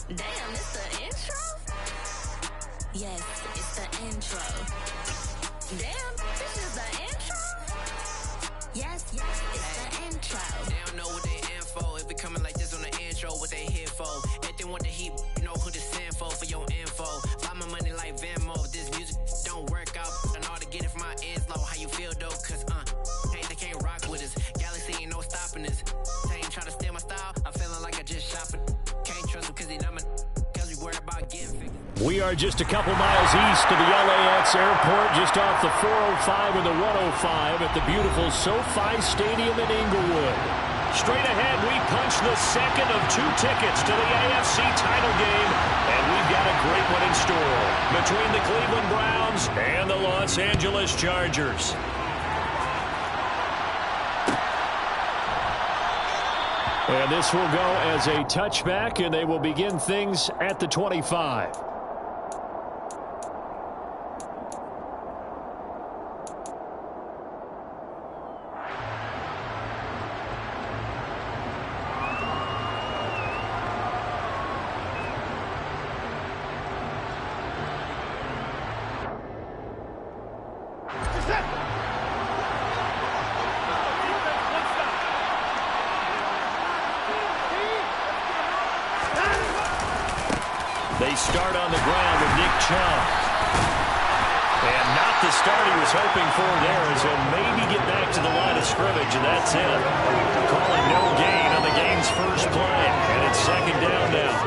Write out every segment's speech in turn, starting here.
Damn, it's the intro? Yes, it's the intro. Damn, this is the intro? Yes, it's the intro. They don't know what they in for. If it coming like this on the intro, what they here for? If they want the heat, you know who to send for your info. Buy my money like Venmo. If this music don't work out, I know how to get it from my ends low. How you feel though? Cause hey, they can't rock with us. Galaxy ain't no stopping this. They ain't try to steal my style. I'm feeling like I just shot for. Can't trust them cause they not my. Cause we worried about getting fixed. We are just a couple miles east of the LAX airport, just off the 405 and the 105 at the beautiful SoFi Stadium in Inglewood. Straight ahead, we punch the second of 2 tickets to the AFC title game, and we've got a great one in store between the Cleveland Browns and the Los Angeles Chargers. And this will go as a touchback, and they will begin things at the 25. They start on the ground with Nick Chubb. And not the start he was hoping for there, as he'll maybe get back to the line of scrimmage, and that's it. Calling no gain on the game's first play, and it's second down now.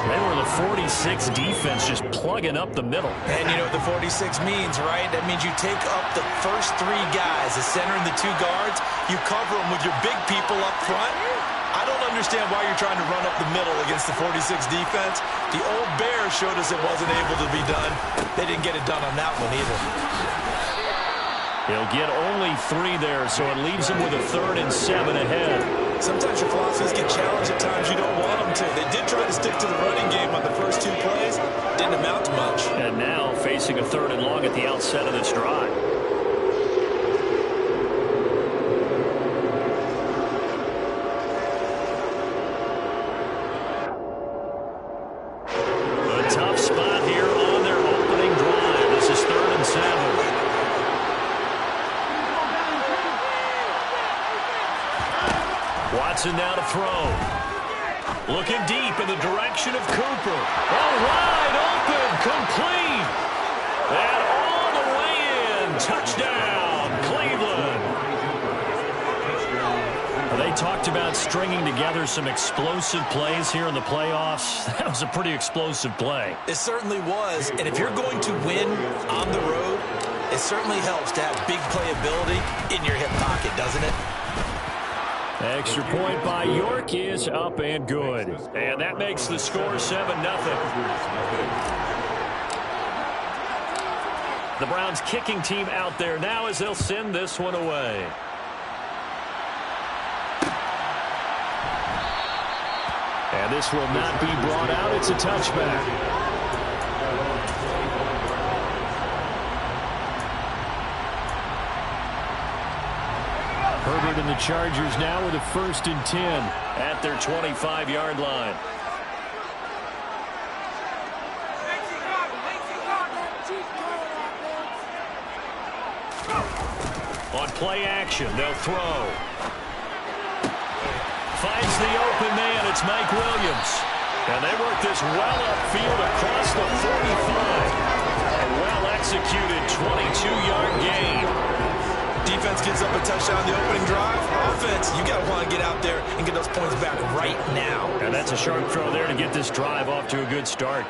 They were the 46 defense just plugging up the middle. And you know what the 46 means, right? That means you take up the first 3 guys, the center and the 2 guards. You cover them with your big people up front. I don't understand why you're trying to run up the middle against the 46 defense. The old Bears showed us it wasn't able to be done. They didn't get it done on that one either. He'll get only 3 there, so it leaves him with a 3rd and 7 ahead. Sometimes your philosophies get challenged at times you don't want them to. They did try to stick to the running game on the first 2 plays. Didn't amount to much. And now facing a 3rd and long at the outset of this drive. Watson now to throw. Looking deep in the direction of Cooper. Oh, wide open, complete. And all the way in. Touchdown, Cleveland. They talked about stringing together some explosive plays here in the playoffs. That was a pretty explosive play. It certainly was. And if you're going to win on the road, it certainly helps to have big playability in your hip pocket, doesn't it? Extra point by York is up and good. And that makes the score 7-0. The Browns kicking team out there now as they'll send this one away. And this will not be brought out. It's a touchback. Herbert and the Chargers now with a 1st and 10 at their 25-yard line. On play action, they'll throw. Finds the open man. It's Mike Williams. And they work this well upfield across the 45. A well-executed 22-yard gain. Defense gives up a touchdown the opening drive. Offense, you got to want to get out there and get those points back right now. And that's a sharp throw there to get this drive off to a good start.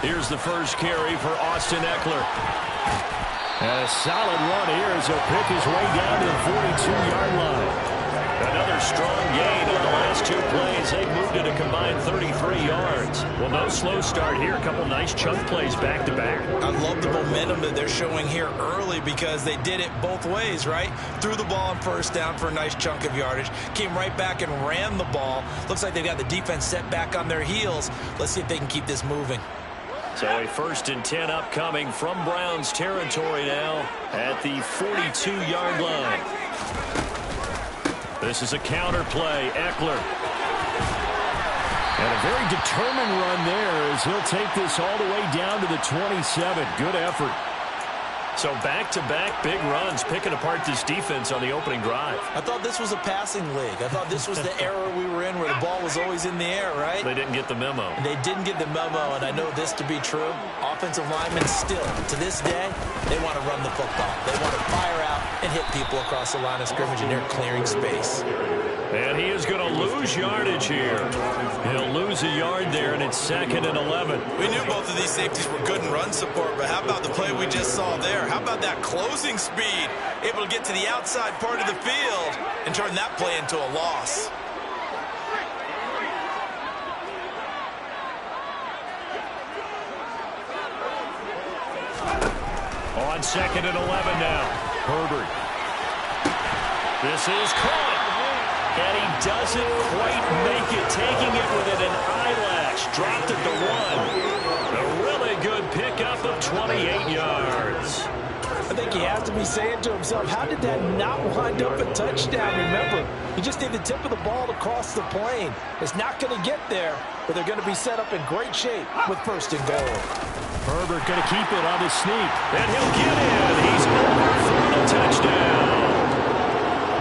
Here's the first carry for Austin Eckler. And a solid run here as he'll pick his way down to the 42-yard line. Another strong gain on the last 2 plays. They moved it a combined 33 yards. Well, no slow start here. A couple nice chunk plays back-to-back. I love the momentum that they're showing here early because they did it both ways, right? Threw the ball on 1st down for a nice chunk of yardage. Came right back and ran the ball. Looks like they've got the defense set back on their heels. Let's see if they can keep this moving. So a 1st and 10 upcoming from Browns territory now at the 42-yard line. This is a counter play. Eckler. And a very determined run there as he'll take this all the way down to the 27. Good effort. So back-to-back big runs, picking apart this defense on the opening drive. I thought this was a passing league. I thought this was the era we were in where the ball was always in the air, right? They didn't get the memo. They didn't get the memo, and I know this to be true. Offensive linemen still, to this day, they want to run the football. They want to fire out and hit people across the line of scrimmage, and they're clearing space. And he is going to lose yardage here. He'll lose a yard there, and it's 2nd and 11. We knew both of these safeties were good in run support, but how about the play we just saw there? How about that closing speed? Able to get to the outside part of the field and turn that play into a loss. On 2nd and 11 now. Herbert. This is caught. And he doesn't quite make it, taking it within an eyelash. Dropped it to 1. A really good pickup of 28 yards. I think he has to be saying to himself, how did that not wind up a touchdown? Remember, he just need the tip of the ball to cross the plane. It's not going to get there, but they're going to be set up in great shape with 1st and goal. Herbert going to keep it on the sneak. And he'll get in. He's over for the touchdown.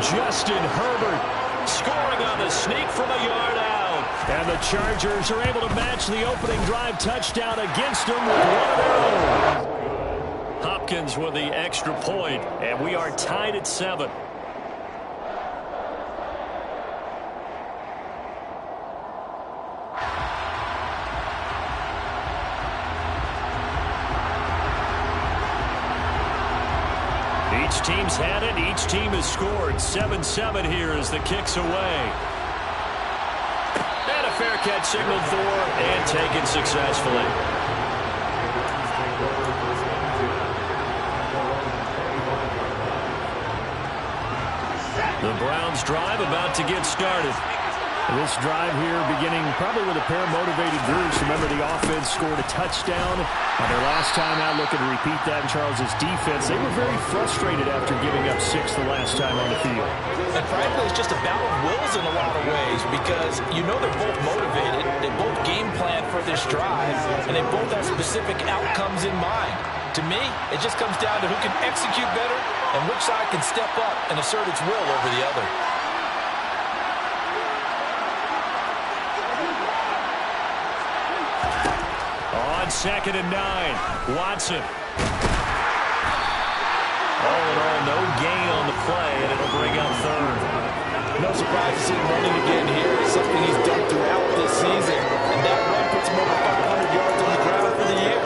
Justin Herbert scoring on the sneak from a yard out. And the Chargers are able to match the opening drive touchdown against them with one of their own. Hopkins with the extra point, and we are tied at 7. Each team's had it. Each team has scored. 7-7 here as the kick's away. And a fair catch signaled for and taken successfully. The Browns drive about to get started. This drive here beginning probably with a pair of motivated groups. Remember, the offense scored a touchdown on their last time out, looking to repeat that in Charles's defense. They were very frustrated after giving up 6 the last time on the field. And frankly, it's just a battle of wills in a lot of ways because you know they're both motivated. They both game plan for this drive, and they both have specific outcomes in mind. To me, it just comes down to who can execute better and which side can step up and assert its will over the other. On 2nd and 9, Watson. All in all, no gain on the play, and it'll bring up 3rd. No surprise to see him running again here. It's something he's done throughout this season. And that run puts him over 500 yards on the ground for the year.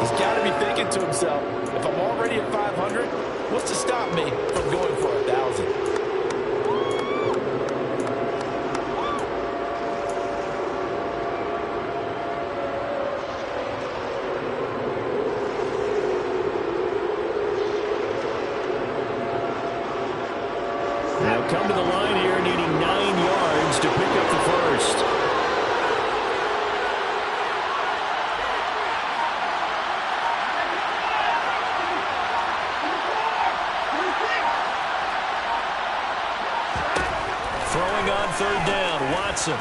He's got to be thinking to himself, if I'm already at 500, what's to stop me from going for 1,000? Come to the line here, needing 9 yards to pick up the 1st. Throwing on 3rd down, Watson.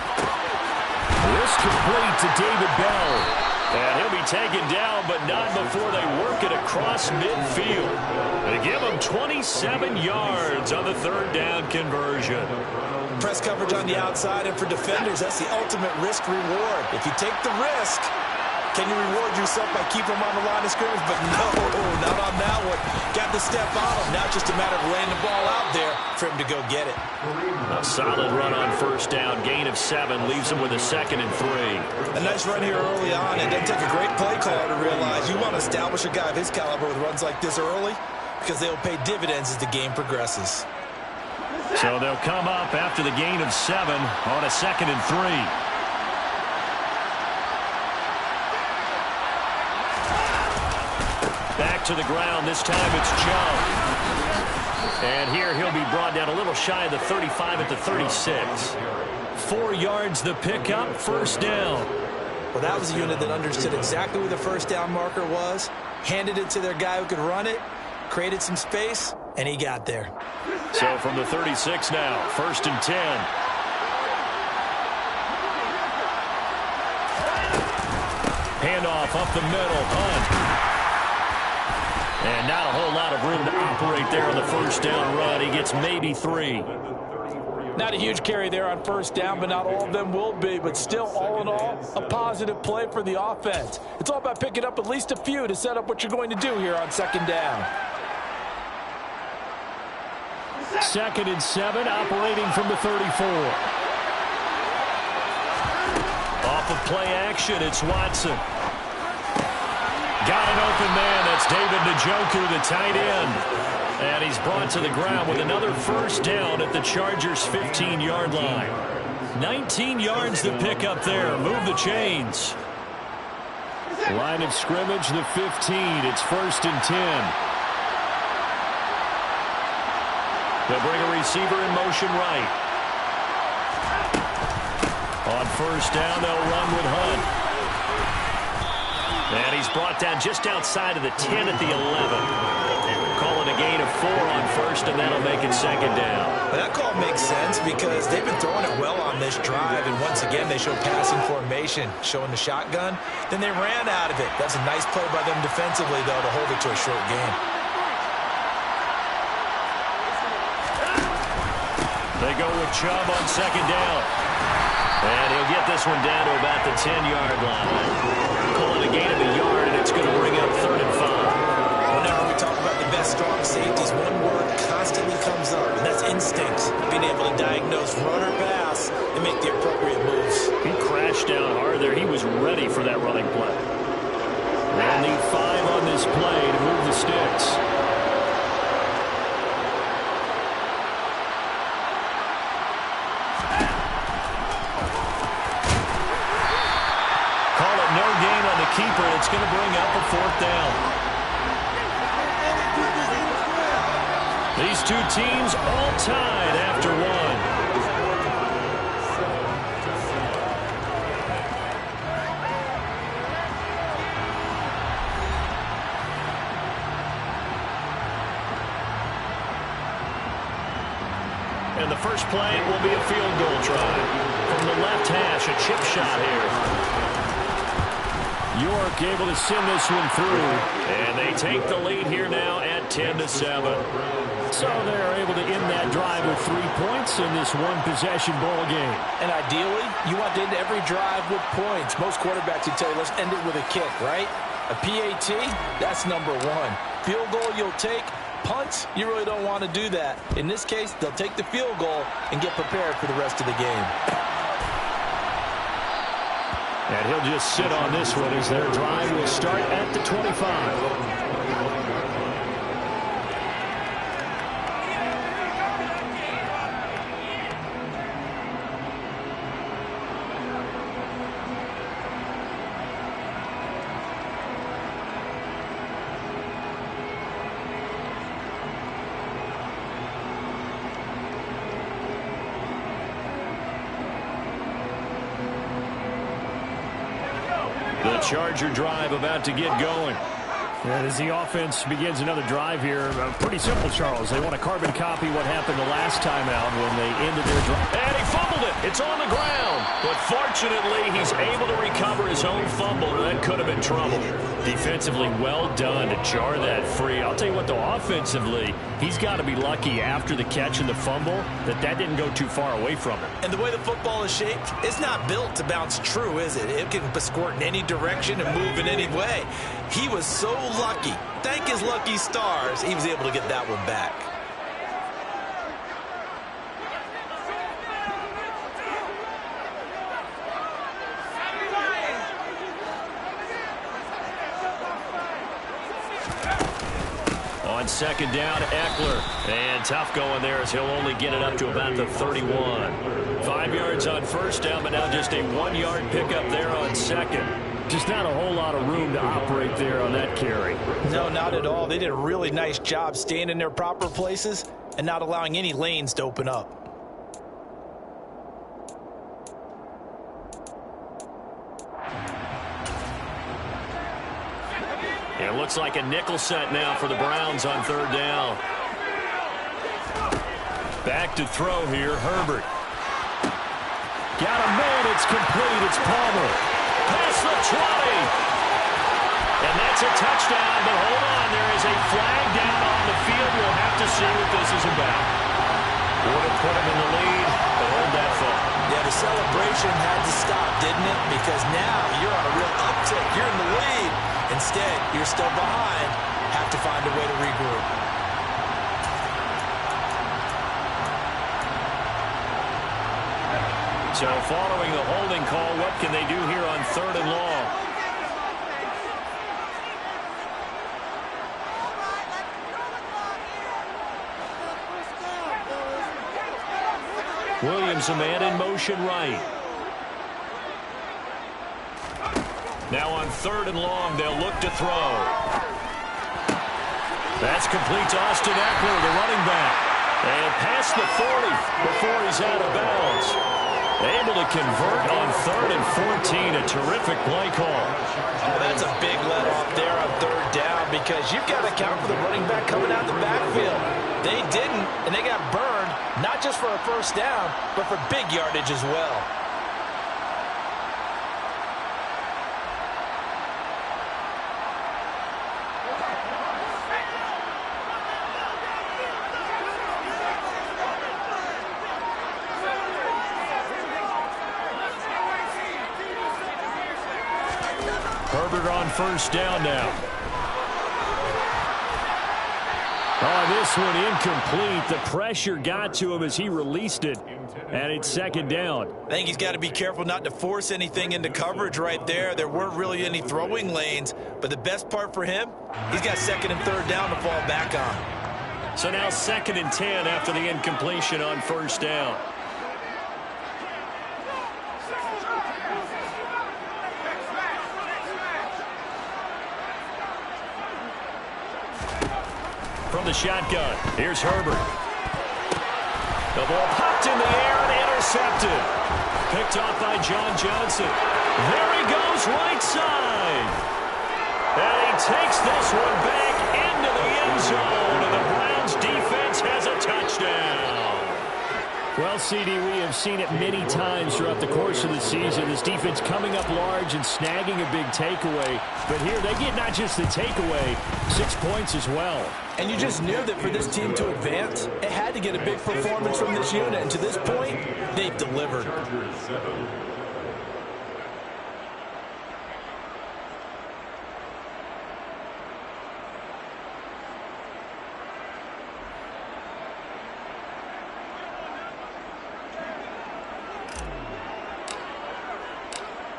This complete to David Bell. And he'll be taken down, but not before they work it across midfield. They give him 27 yards on the 3rd down conversion. Press coverage on the outside, and for defenders, that's the ultimate risk-reward. If you take the risk, can you reward yourself by keeping them on the line of scrimmage? But no, not on that one. Got to step on him. Now it's just a matter of laying the ball out there for him to go get it. A solid run on 1st down. Gain of 7 leaves him with a 2nd and 3. A nice run here early on. It doesn't take a great play caller to realize you want to establish a guy of his caliber with runs like this early because they'll pay dividends as the game progresses. So they'll come up after the gain of 7 on a 2nd and 3. Back to the ground. This time it's Joe. And here he'll be brought down a little shy of the 35 at the 36. 4 yards the pickup, 1st down. Well, that was a unit that understood exactly where the 1st down marker was, handed it to their guy who could run it, created some space, and he got there. So from the 36 now, 1st and 10. Handoff up the middle, Hunt. And not a whole lot of room to operate there on the first down run. He gets maybe 3. Not a huge carry there on first down, but not all of them will be. But still, all in all, a positive play for the offense. It's all about picking up at least a few to set up what you're going to do here on 2nd down. 2nd and 7, operating from the 34. Off of play action, it's Watson. Got an open man. That's David Njoku, the tight end. And he's brought to the ground with another first down at the Chargers' 15-yard line. 19 yards to pick up there. Move the chains. Line of scrimmage, the 15. It's 1st and 10. They'll bring a receiver in motion right. On first down, they'll run with Hunt. And he's brought down just outside of the 10 at the 11. Calling a gain of 4 on first, and that'll make it 2nd down. Well, that call makes sense because they've been throwing it well on this drive, and once again, they show passing formation, showing the shotgun. Then they ran out of it. That's a nice play by them defensively, though, to hold it to a short gain. They go with Chubb on 2nd down. And he'll get this one down to about the 10-yard line. Calling a gain of a yard, and it's going to bring up 3rd and 5. Whenever we talk about the best strong safeties, one word constantly comes up, and that's instinct. Being able to diagnose run or pass and make the appropriate moves. He crashed down hard there. He was ready for that running play. They'll need 5 on this play to move the sticks. Keeper, and it's going to bring up a 4th down. These two teams all tied after 1. And the first play will be a field goal try. From the left hash, a chip shot here. York able to send this one through. And they take the lead here now at 10-7. So they're able to end that drive with 3 points in this one-possession ball game. And ideally, you want to end every drive with points. Most quarterbacks would tell you, let's end it with a kick, right? A PAT, that's number 1. Field goal you'll take. Punts, you really don't want to do that. In this case, they'll take the field goal and get prepared for the rest of the game. And he'll just sit on this one as their drive will start at the 25. The Charger drive about to get going. And as the offense begins another drive here, pretty simple, Charles. They want to carbon copy what happened the last time out when they ended their drive. And he fumbled it. It's on the ground. But fortunately, he's able to recover his own fumble, or that could have been trouble. Defensively, well done to jar that free. I'll tell you what, though, offensively, he's got to be lucky after the catch and the fumble that didn't go too far away from him. And the way the football is shaped, it's not built to bounce true, is it? It can squirt in any direction and move in any way. He was so lucky. Thank his lucky stars, he was able to get that one back. On second down, Eckler. And tough going there as he'll only get it up to about the 31. 5 yards on first down, but now just a 1-yard pickup there on second. Just not a whole lot of room to operate there on that carry. No, not at all. They did a really nice job staying in their proper places and not allowing any lanes to open up. It looks like a nickel set now for the Browns on third down. Back to throw here, Herbert. Got a man, it's complete, it's Palmer. Past the 20. And that's a touchdown, but hold on, there is a flag down on the field. We'll have to see what this is about. Would have put him in the lead, but hold that thought. Yeah, the celebration had to stop, didn't it? Because now you're on a real uptick. You're in the lead. Instead, you're still behind. Have to find a way to regroup. So following the holding call, what can they do here on 3rd and long? Williams, a man in motion right. Now on 3rd and long, they'll look to throw. That's complete to Austin Eckler, the running back. And past the 40 before he's out of bounds. Able to convert on 3rd and 14. A terrific play call. Oh, that's a big let off there on 3rd down because you've got to account for the running back coming out the backfield. They didn't, and they got burned, not just for a 1st down, but for big yardage as well. Herbert on 1st down now. Oh, this one incomplete. The pressure got to him as he released it, and it's 2nd down. I think he's got to be careful not to force anything into coverage right there. There weren't really any throwing lanes, but the best part for him, he's got 2nd and 3rd down to fall back on. So now 2nd and 10 after the incompletion on 1st down. From the shotgun, here's Herbert. The ball popped in the air and intercepted. Picked off by John Johnson. There he goes, right side. And he takes this one back into the end zone, and the Browns defense has a touchdown. Well, CD, we have seen it many times throughout the course of the season. This defense coming up large and snagging a big takeaway. But here, they get not just the takeaway, 6 points as well. And you just knew that for this team to advance, it had to get a big performance from this unit. And to this point, they've delivered.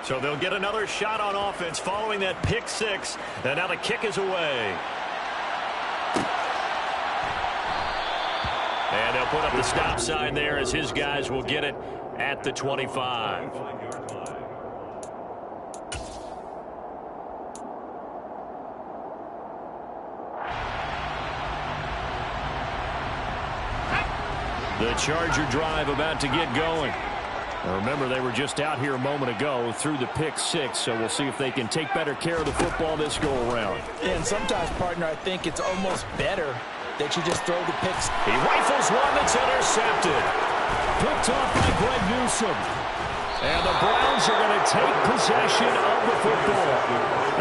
So they'll get another shot on offense following that pick 6. And now the kick is away. And they'll put up the stop sign there as his guys will get it at the 25. The Charger drive about to get going. Remember, they were just out here a moment ago through the pick 6, so we'll see if they can take better care of the football this go-around. And sometimes, partner, I think it's almost better that you just throw the picks. He rifles one that's intercepted. Picked off by Greg Newsome. And the Browns are going to take possession of the football.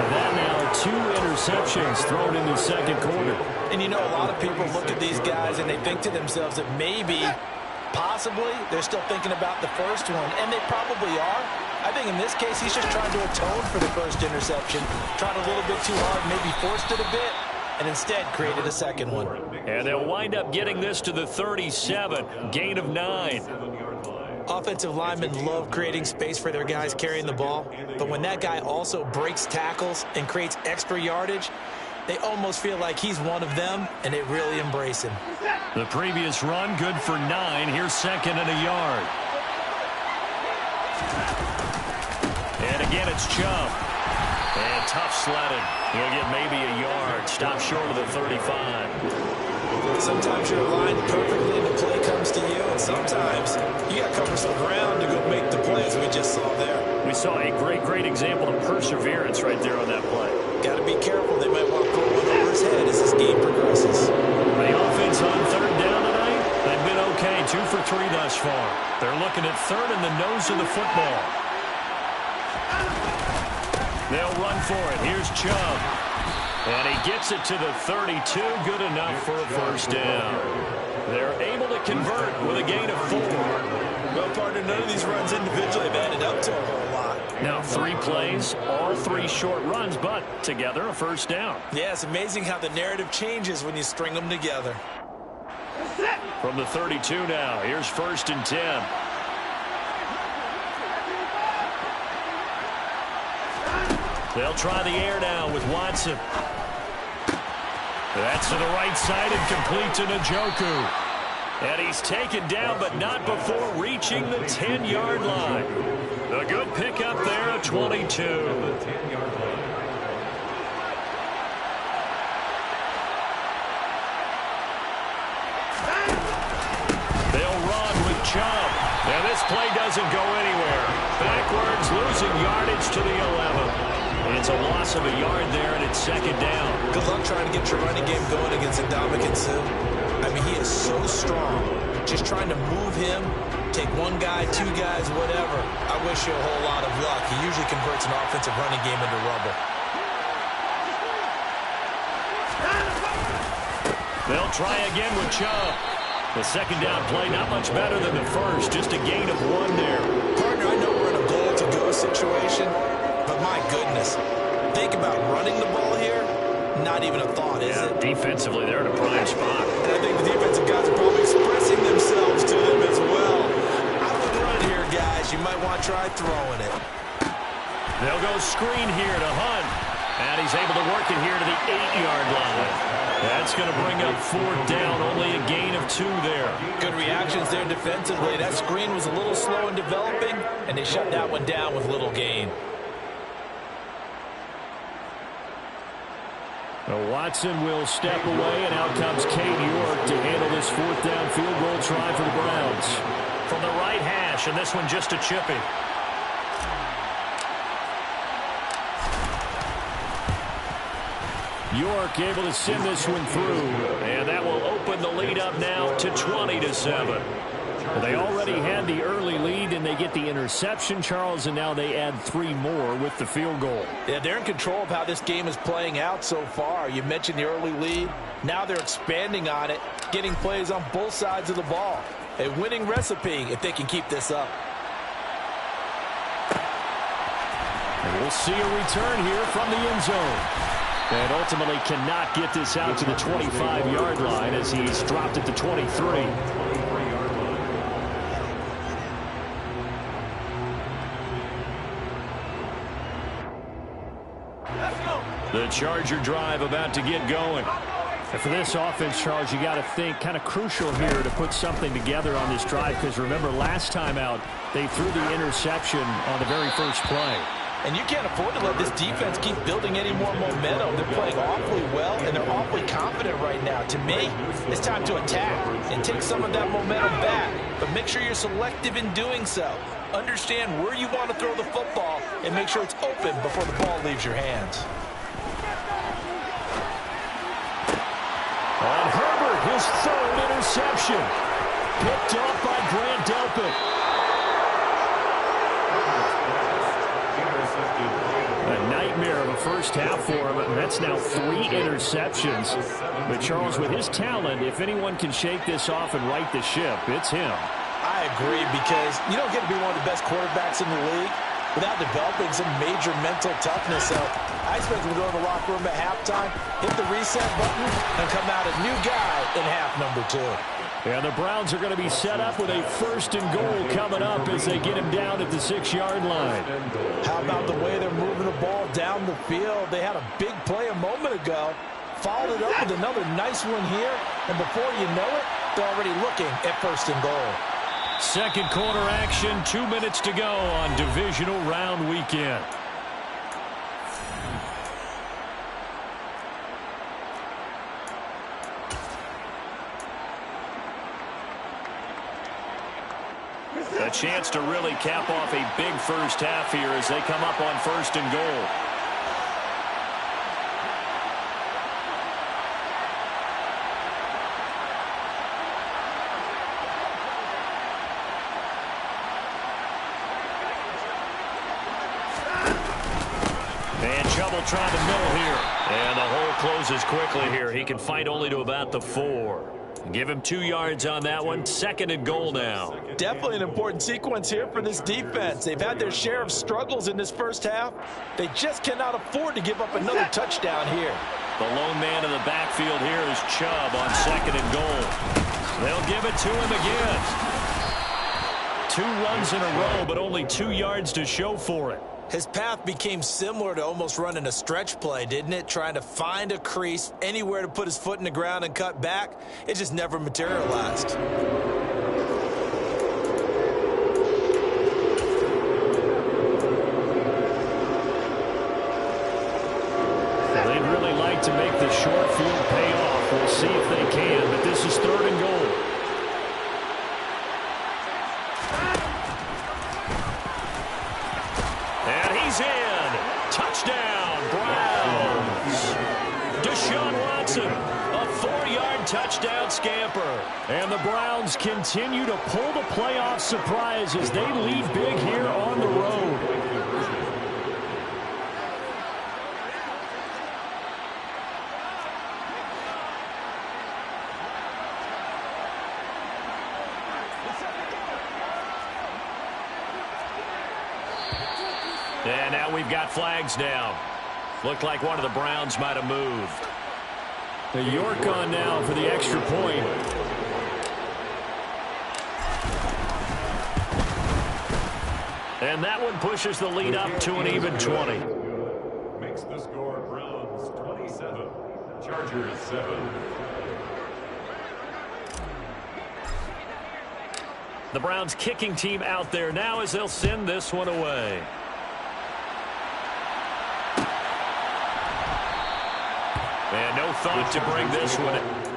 And that now 2 interceptions thrown in the 2nd quarter. And you know, a lot of people look at these guys and they think to themselves that maybe, possibly, they're still thinking about the first one. And they probably are. I think in this case, he's just trying to atone for the first interception. Tried a little bit too hard, maybe forced it a bit, and instead created a 2nd one. And they'll wind up getting this to the 37, gain of 9. Offensive linemen love creating space for their guys carrying the ball, but when that guy also breaks tackles and creates extra yardage, they almost feel like he's one of them, and they really embrace him. The previous run, good for 9. Here's 2nd and a yard. And again, it's Chubb. And tough sledding. He'll get maybe a yard. Stop short of the 35. Sometimes you're aligned perfectly and the play comes to you, and sometimes you got to cover some ground to go make the plays we just saw there. We saw a great example of perseverance right there on that play. Got to be careful. They might want to put one over his head as this game progresses. The offense on 3rd down tonight, they've been Okay, 2 for 3 thus far. They're looking at third in the nose of the football. They'll run for it. Here's Chubb. And he gets it to the 32. Good enough for a first down. They're able to convert with a gain of 4. Well, partner, none of these runs individually have added up to a whole lot. Now 3 plays, all 3 short runs, but together a first down. Yeah, it's amazing how the narrative changes when you string them together. From the 32 now, here's 1st and 10. They'll try the air now with Watson. That's to the right side and complete to Njoku. And he's taken down, but not before reaching the 10-yard line. A good pickup there at 22. They'll run with Chubb. And this play doesn't go anywhere. Backwards, losing yardage to the 11. It's a loss of a yard there, and it's 2nd down. Good luck trying to get your running game going against Ndamukong Suh. I mean, he is so strong. Just trying to move him, take 1 guy, 2 guys, whatever. I wish you a whole lot of luck. He usually converts an offensive running game into rubble. They'll try again with Chubb. The 2nd down play, not much better than the first. Just a gain of 1 there. Partner, I know we're in a goal-to-go situation, but my goodness, think about running the ball here. Not even a thought, is it? Defensively, they're in a prime spot. And I think the defensive guys are probably expressing themselves to them as well. I would run here, guys. You might want to try throwing it. They'll go screen here to Hunt. And he's able to work it here to the 8-yard line. That's going to bring up 4th down. Only a gain of 2 there. Good reactions there defensively. That screen was a little slow in developing, and they shut that one down with little gain. Now Watson will step away, and out comes Cade York to handle this 4th down field goal try for the Browns. From the right hash, and this one just a chippy. York able to send this one through, and that will open the lead up now to 20-7. They already had the early lead, and they get the interception, Charles, and now they add 3 more with the field goal. Yeah, they're in control of how this game is playing out so far. You mentioned the early lead. Now they're expanding on it, getting plays on both sides of the ball. A winning recipe if they can keep this up. And we'll see a return here from the end zone. And ultimately cannot get this out to the 25-yard line as he's dropped it to 23. The Charger drive about to get going. And for this offense, Charles, you got to think kind of crucial here to put something together on this drive, because remember last time out they threw the interception on the very first play. And you can't afford to let this defense keep building any more momentum. They're playing awfully well, and they're awfully confident right now. To me, it's time to attack and take some of that momentum back. But make sure you're selective in doing so. Understand where you want to throw the football and make sure it's open before the ball leaves your hands. On Herbert, his 3rd interception. Picked off by Grant Delpit. A nightmare of a first half for him, and that's now 3 interceptions. But Charles, with his talent, if anyone can shake this off and right the ship, it's him. I agree, because you don't get to be one of the best quarterbacks in the league without developing some major mental toughness. So I expect him to go in the locker room at halftime, hit the reset button, and come out a new guy in half number 2. And the Browns are going to be set up with a 1st and goal coming up as they get him down at the 6-yard line. How about the way they're moving the ball down the field? They had a big play a moment ago, followed it up with another nice one here, and before you know it, they're already looking at 1st and goal. Second quarter action, 2 minutes to go on divisional round weekend. A chance to really cap off a big first half here as they come up on 1st and goal. trouble trying to middle here. And the hole closes quickly here. He can fight only to about the 4. Give him 2 yards on that one. 2nd and goal now. Definitely an important sequence here for this defense. They've had their share of struggles in this first half. They just cannot afford to give up another touchdown here. The lone man in the backfield here is Chubb on 2nd and goal. They'll give it to him again. 2 runs in a row, but only 2 yards to show for it. His path became similar to almost running a stretch play, didn't it? Trying to find a crease, anywhere to put his foot in the ground and cut back. It just never materialized. They'd really like to make the short field pay off. We'll see if they can, but this is 3rd and goal. And he's in. Touchdown, Browns. Deshaun Watson, a 4-yard touchdown scamper. And the Browns continue to pull the playoff surprise as they lead big here on the road. And now we've got flags down. Looked like one of the Browns might have moved. The York on now for the extra point. And that one pushes the lead up to an even 20. Makes the score Browns 27, Chargers 7. The Browns kicking team out there now as they'll send this one away. And no thought to bring this one in.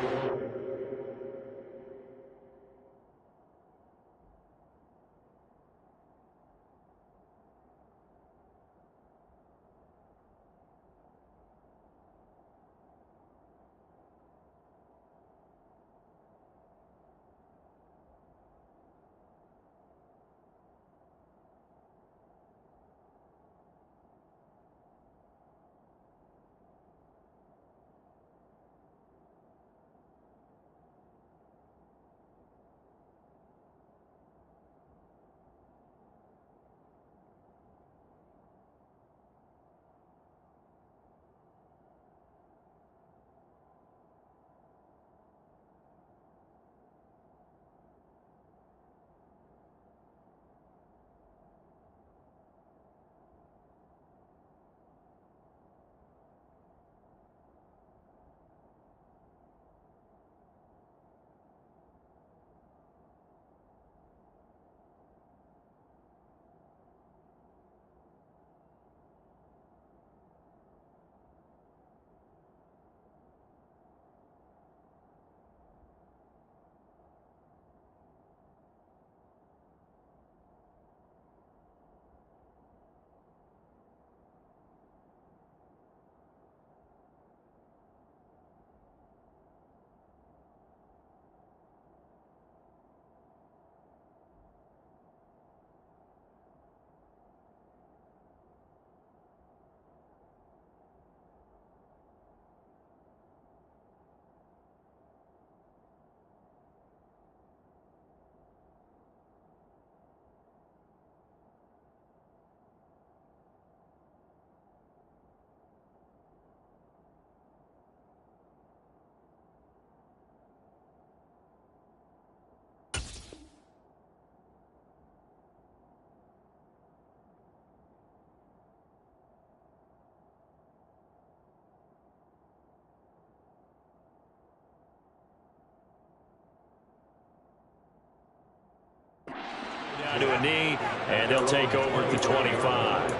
Down to a knee, and they'll take over at the 25.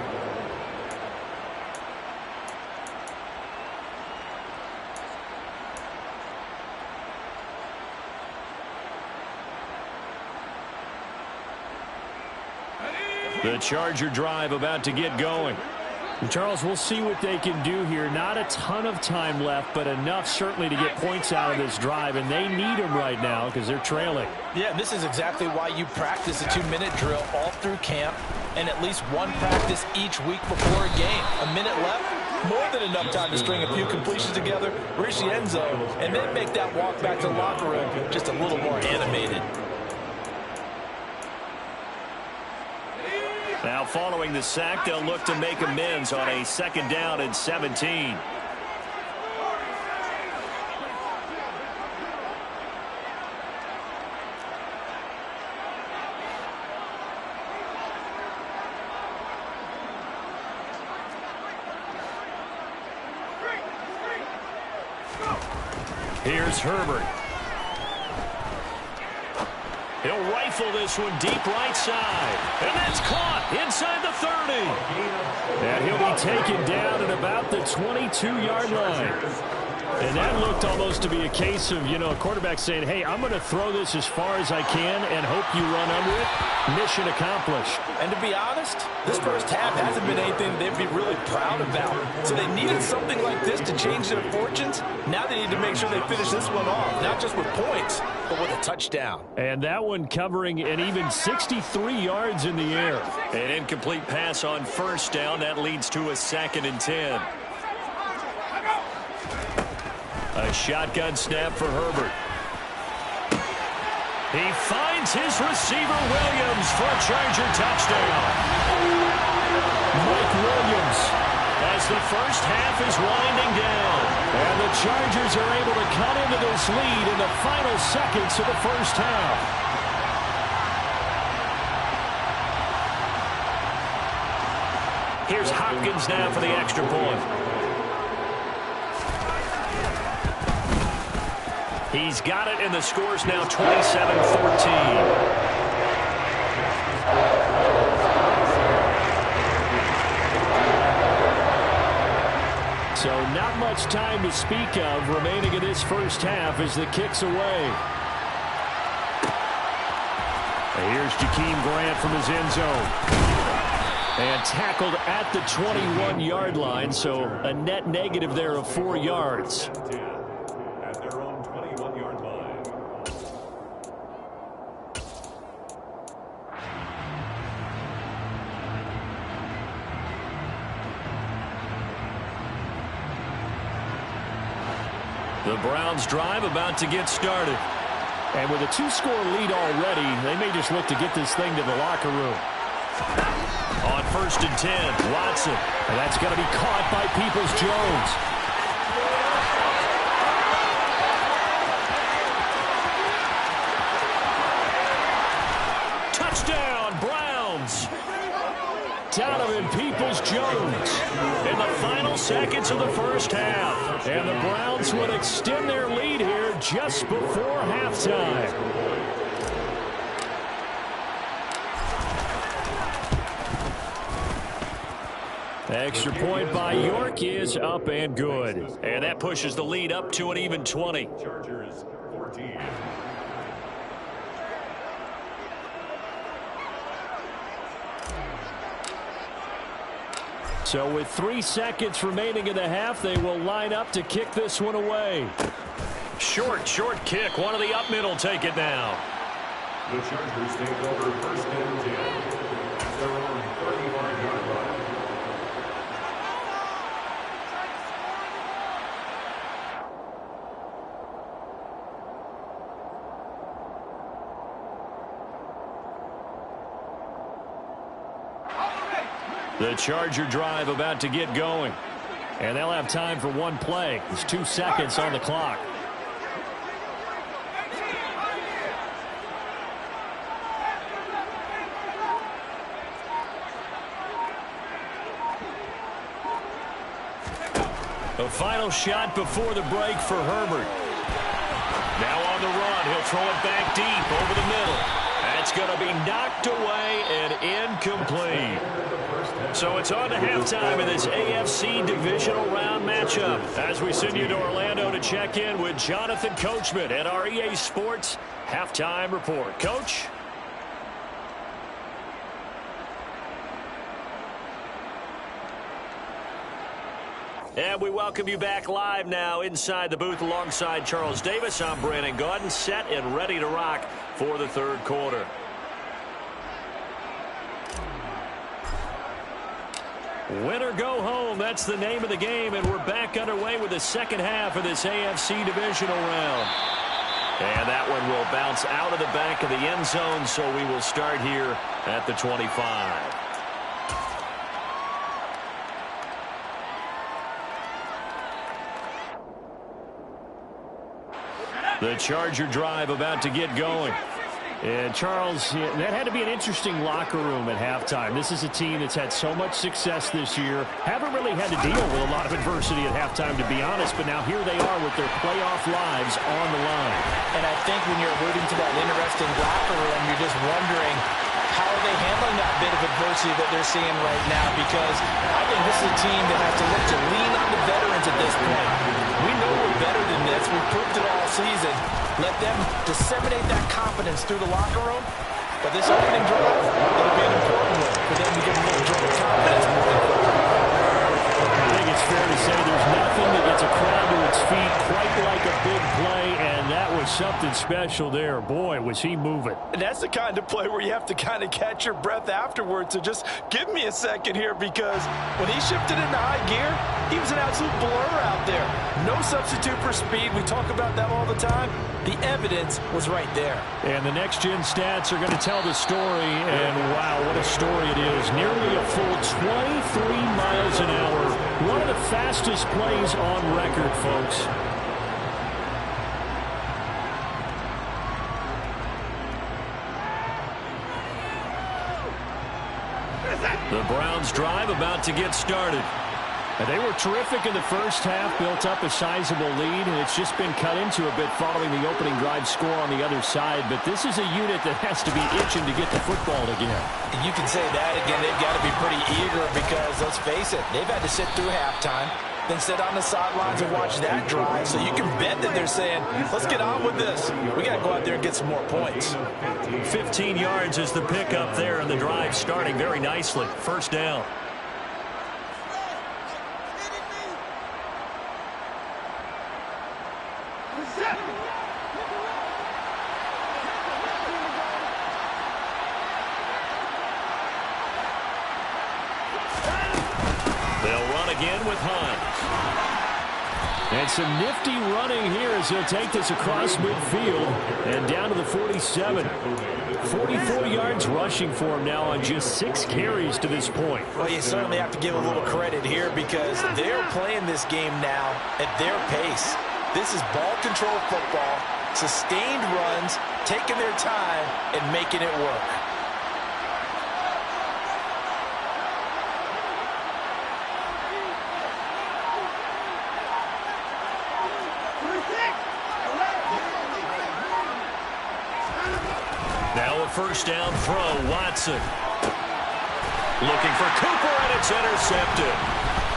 The Charger drive about to get going. Charles, we'll see what they can do here. Not a ton of time left, but enough certainly to get points out of this drive, and they need them right now because they're trailing. Yeah, this is exactly why you practice a 2-minute drill all through camp and at least one practice each week before a game. A minute left, More than enough time to string a few completions together, reach the end zone, and then make that walk back to the locker room just a little more animated. Now following the sack, they'll look to make amends on a 2nd down and 17. Here's Herbert. He'll rifle this one deep right side. And that's caught inside the 30. And he'll be taken down at about the 22-yard line. And that looked almost to be a case of, a quarterback saying, hey, I'm going to throw this as far as I can and hope you run under it. Mission accomplished. And to be honest, this first half hasn't been anything they'd be really proud about. So they needed something like this to change their fortunes. Now they need to make sure they finish this one off, not just with points, but with a touchdown. And that one covering an even 63 yards in the air. An incomplete pass on 1st down. That leads to a 2nd and 10. A shotgun snap for Herbert. He finds his receiver, Williams, for a Charger touchdown. Mike Williams, as the first half is winding down. And the Chargers are able to cut into this lead in the final seconds of the first half. Here's Hopkins now for the extra point. He's got it, and the score's now 27-14. So not much time to speak of remaining in this first half as the kick's away. And here's Jakeem Grant from his end zone. And tackled at the 21-yard line, so a net negative there of 4 yards. The Browns drive about to get started. And with a 2-score lead already, they may just look to get this thing to the locker room. On 1st and 10, Watson. And that's going to be caught by Peoples-Jones. Touchdown, Browns. Donovan Peoples-Jones in the final seconds of the first half. And the Browns would extend their lead here just before halftime. Extra point by York is up and good. And that pushes the lead up to an even 20. Chargers 14. So with 3 seconds remaining in the half, they will line up to kick this one away. Short kick. One of the up middle take it now. The Chargers take over 1st and 10 at their own 31-yard line. The Charger drive about to get going. And they'll have time for one play. There's 2 seconds on the clock. The final shot before the break for Herbert. Now on the run, he'll throw it back deep over the middle. That's going to be knocked away and incomplete. So it's on to halftime in this AFC divisional round matchup as we send you to Orlando to check in with Jonathan Coachman at our EA Sports Halftime Report. Coach? And we welcome you back live now inside the booth alongside Charles Davis. I'm Brandon Gaudin, set and ready to rock for the third quarter. Win or go home, that's the name of the game, and we're back underway with the second half of this AFC divisional round. And that one will bounce out of the back of the end zone, so we will start here at the 25. The Charger drive about to get going. And Charles, that had to be an interesting locker room at halftime. This is a team that's had so much success this year. Haven't really had to deal with a lot of adversity at halftime, to be honest. But now here they are with their playoff lives on the line. And I think when you're alluding to that interesting locker room, you're just wondering, how are they handling that bit of adversity that they're seeing right now? Because I think this is a team that has to look to lean on the veterans at this point. We know we're better than this. We've proved it all season. Let them disseminate that confidence through the locker room. But this opening drive, it'll be an important one for them to get a little drop of confidence moving forward. I think it's fair to say there's nothing that gets a crowd to its feet quite like a big play, and that was something special there. Boy, was he moving. And that's the kind of play where you have to kind of catch your breath afterwards. So just give me a second here, because when he shifted into high gear, he was an absolute blur out there. No substitute for speed. We talk about that all the time. The evidence was right there. And the next-gen stats are going to tell the story, and wow, what a story it is. Nearly a full 23 miles an hour. One of the fastest plays on record, folks. The Browns drive about to get started. And they were terrific in the first half, built up a sizable lead, and it's just been cut into a bit following the opening drive score on the other side. But this is a unit that has to be itching to get the football again. You can say that again. They've got to be pretty eager because, let's face it, they've had to sit through halftime, then sit on the sidelines and watch that drive. So you can bet that they're saying, let's get on with this. We got to go out there and get some more points. 15 yards is the pickup there, and the drive starting very nicely. First down. Again with Hines. And some nifty running here as he'll take this across midfield and down to the 47. 44 yards rushing for him now on just 6 carries to this point. Well, you certainly have to give a little credit here because they're playing this game now at their pace. This is ball control football, sustained runs, taking their time and making it work. First down throw, Watson. Looking for Cooper, and it's intercepted.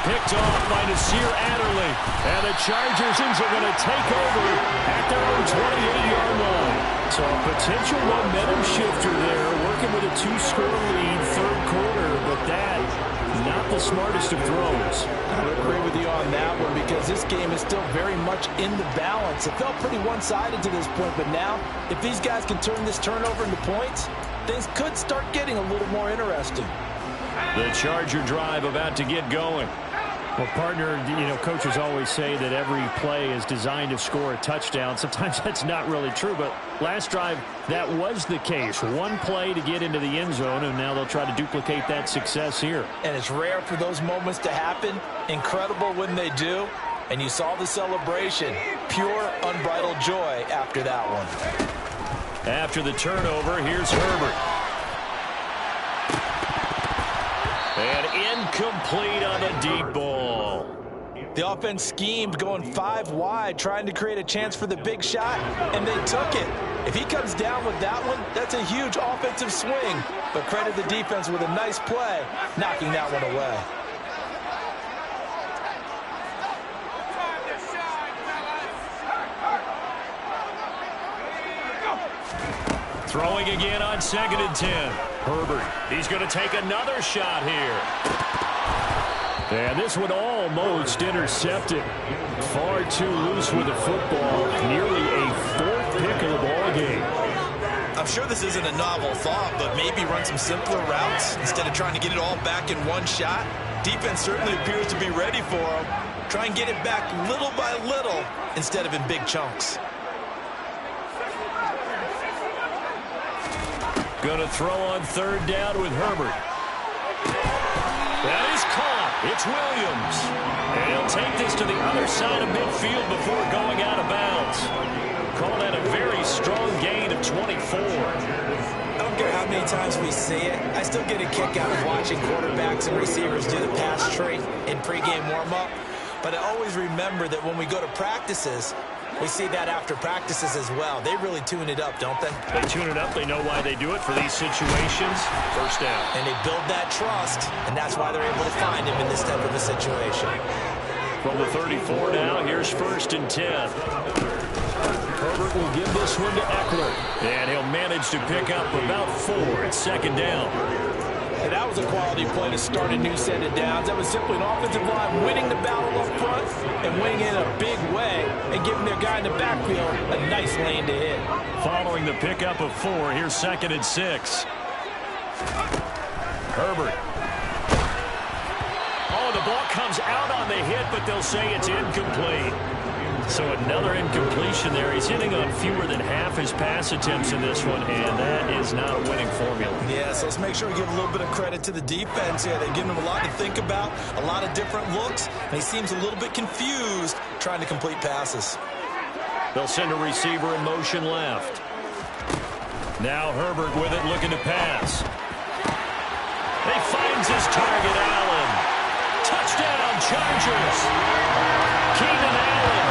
Picked off by Nasir Adderley. And the Chargers are going to take over at their own 28-yard line. So a potential momentum shifter there, working with a 2-score lead, third quarter, but that, not the smartest of throws. I would agree with you on that one because this game is still very much in the balance. It felt pretty one-sided to this point, but now, if these guys can turn this turnover into points, things could start getting a little more interesting. The Charger drive about to get going. Well, partner, coaches always say that every play is designed to score a touchdown. Sometimes that's not really true, but last drive, that was the case. One play to get into the end zone, and now they'll try to duplicate that success here. And it's rare for those moments to happen. Incredible when they do. And you saw the celebration. Pure, unbridled joy after that one. After the turnover, here's Herbert. And incomplete on the deep ball. The offense schemed, going 5 wide, trying to create a chance for the big shot, and they took it. If he comes down with that one, that's a huge offensive swing. But credit the defense with a nice play, knocking that one away. Throwing again on 2nd and 10. Herbert, he's going to take another shot here. And this one almost intercepted. Far too loose with the football. Nearly a 4th pick of the ball game. I'm sure this isn't a novel thought, but maybe run some simpler routes instead of trying to get it all back in one shot. Defense certainly appears to be ready for him. Try and get it back little by little instead of in big chunks. Going to throw on third down with Herbert. That is caught. It's Williams. And he'll take this to the other side of midfield before going out of bounds. Call that a very strong gain of 24. I don't care how many times we see it. I still get a kick out of watching quarterbacks and receivers do the pass tree in pregame warm-up. But I always remember that when we go to practices, we see that after practices as well. They really tune it up, don't they? They tune it up. They know why they do it for these situations. First down. And they build that trust, and that's why they're able to find him in this type of a situation. From the 34 now, here's 1st and 10. Herbert will give this one to Eckler. And he'll manage to pick up about 4 at 2nd down. And that was a quality play to start a new set of downs. That was simply an offensive line winning the battle up front and winning in a big way and giving their guy in the backfield a nice lane to hit. Following the pickup of 4, here's 2nd and 6. Herbert. Oh, the ball comes out on the hit, but they'll say it's incomplete. So another incompletion there. He's hitting on fewer than half his pass attempts in this one, and that is not a winning formula. Yeah, so let's make sure we give a little bit of credit to the defense here. They've given him a lot to think about, a lot of different looks, and he seems a little bit confused trying to complete passes. They'll send a receiver in motion left. Now Herbert with it, looking to pass. He finds his target, Allen. Touchdown, Chargers. Keenan Allen,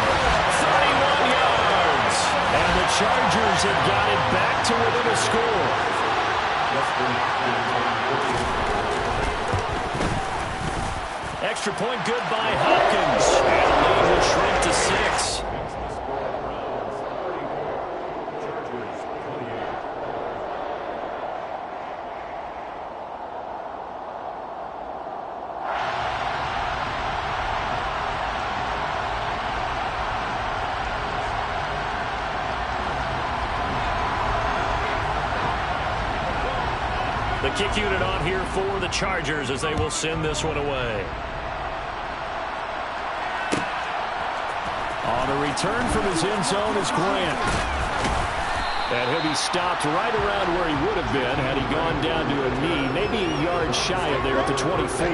31 yards. And the Chargers have got it back to within a score. Extra point good by Hopkins. And the lead will shrink to 6. The kick unit on here for the Chargers as they will send this one away. On a return from his end zone is Grant. And he'll be stopped right around where he would have been had he gone down to a knee, maybe a yard shy of there at the 24.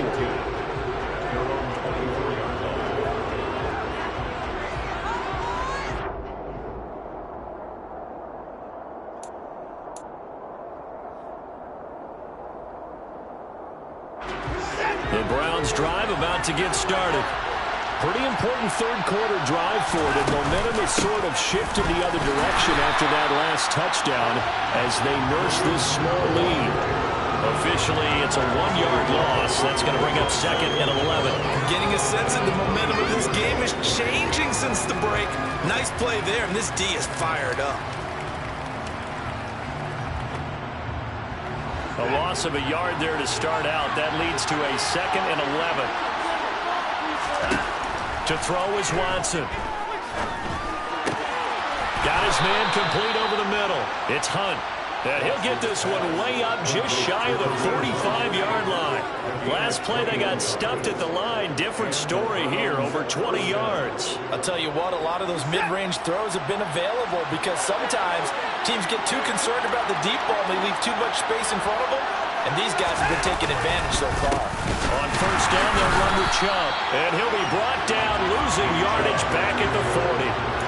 The Browns drive about to get started. Pretty important third quarter drive for them. Momentum has sort of shifted the other direction after that last touchdown as they nurse this small lead. Officially, it's a 1-yard loss. That's going to bring up 2nd and 11. I'm getting a sense that the momentum of this game is changing since the break. Nice play there, and this D is fired up. A loss of a yard there to start out. That leads to a 2nd and 11. To throw is Watson. Got his man complete over the middle. It's Hunt. And he'll get this one way up just shy of the 45-yard line. Last play they got stuffed at the line. Different story here, over 20 yards. I'll tell you what, a lot of those mid-range throws have been available because sometimes teams get too concerned about the deep ball and they leave too much space in front of them. And these guys have been taking advantage so far. On first down, they'll run with Chubb. And he'll be brought down, losing yardage back at the 40.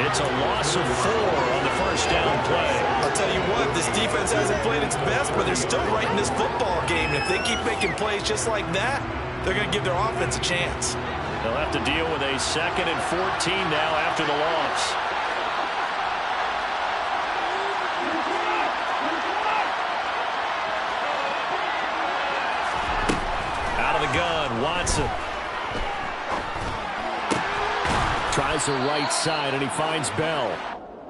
It's a loss of 4 on the first down play. I'll tell you what, this defense hasn't played its best, but they're still right in this football game. And if they keep making plays just like that, they're going to give their offense a chance. They'll have to deal with a 2nd and 14 now after the loss. Out of the gun, Watson. Tries the right side, and he finds Bell.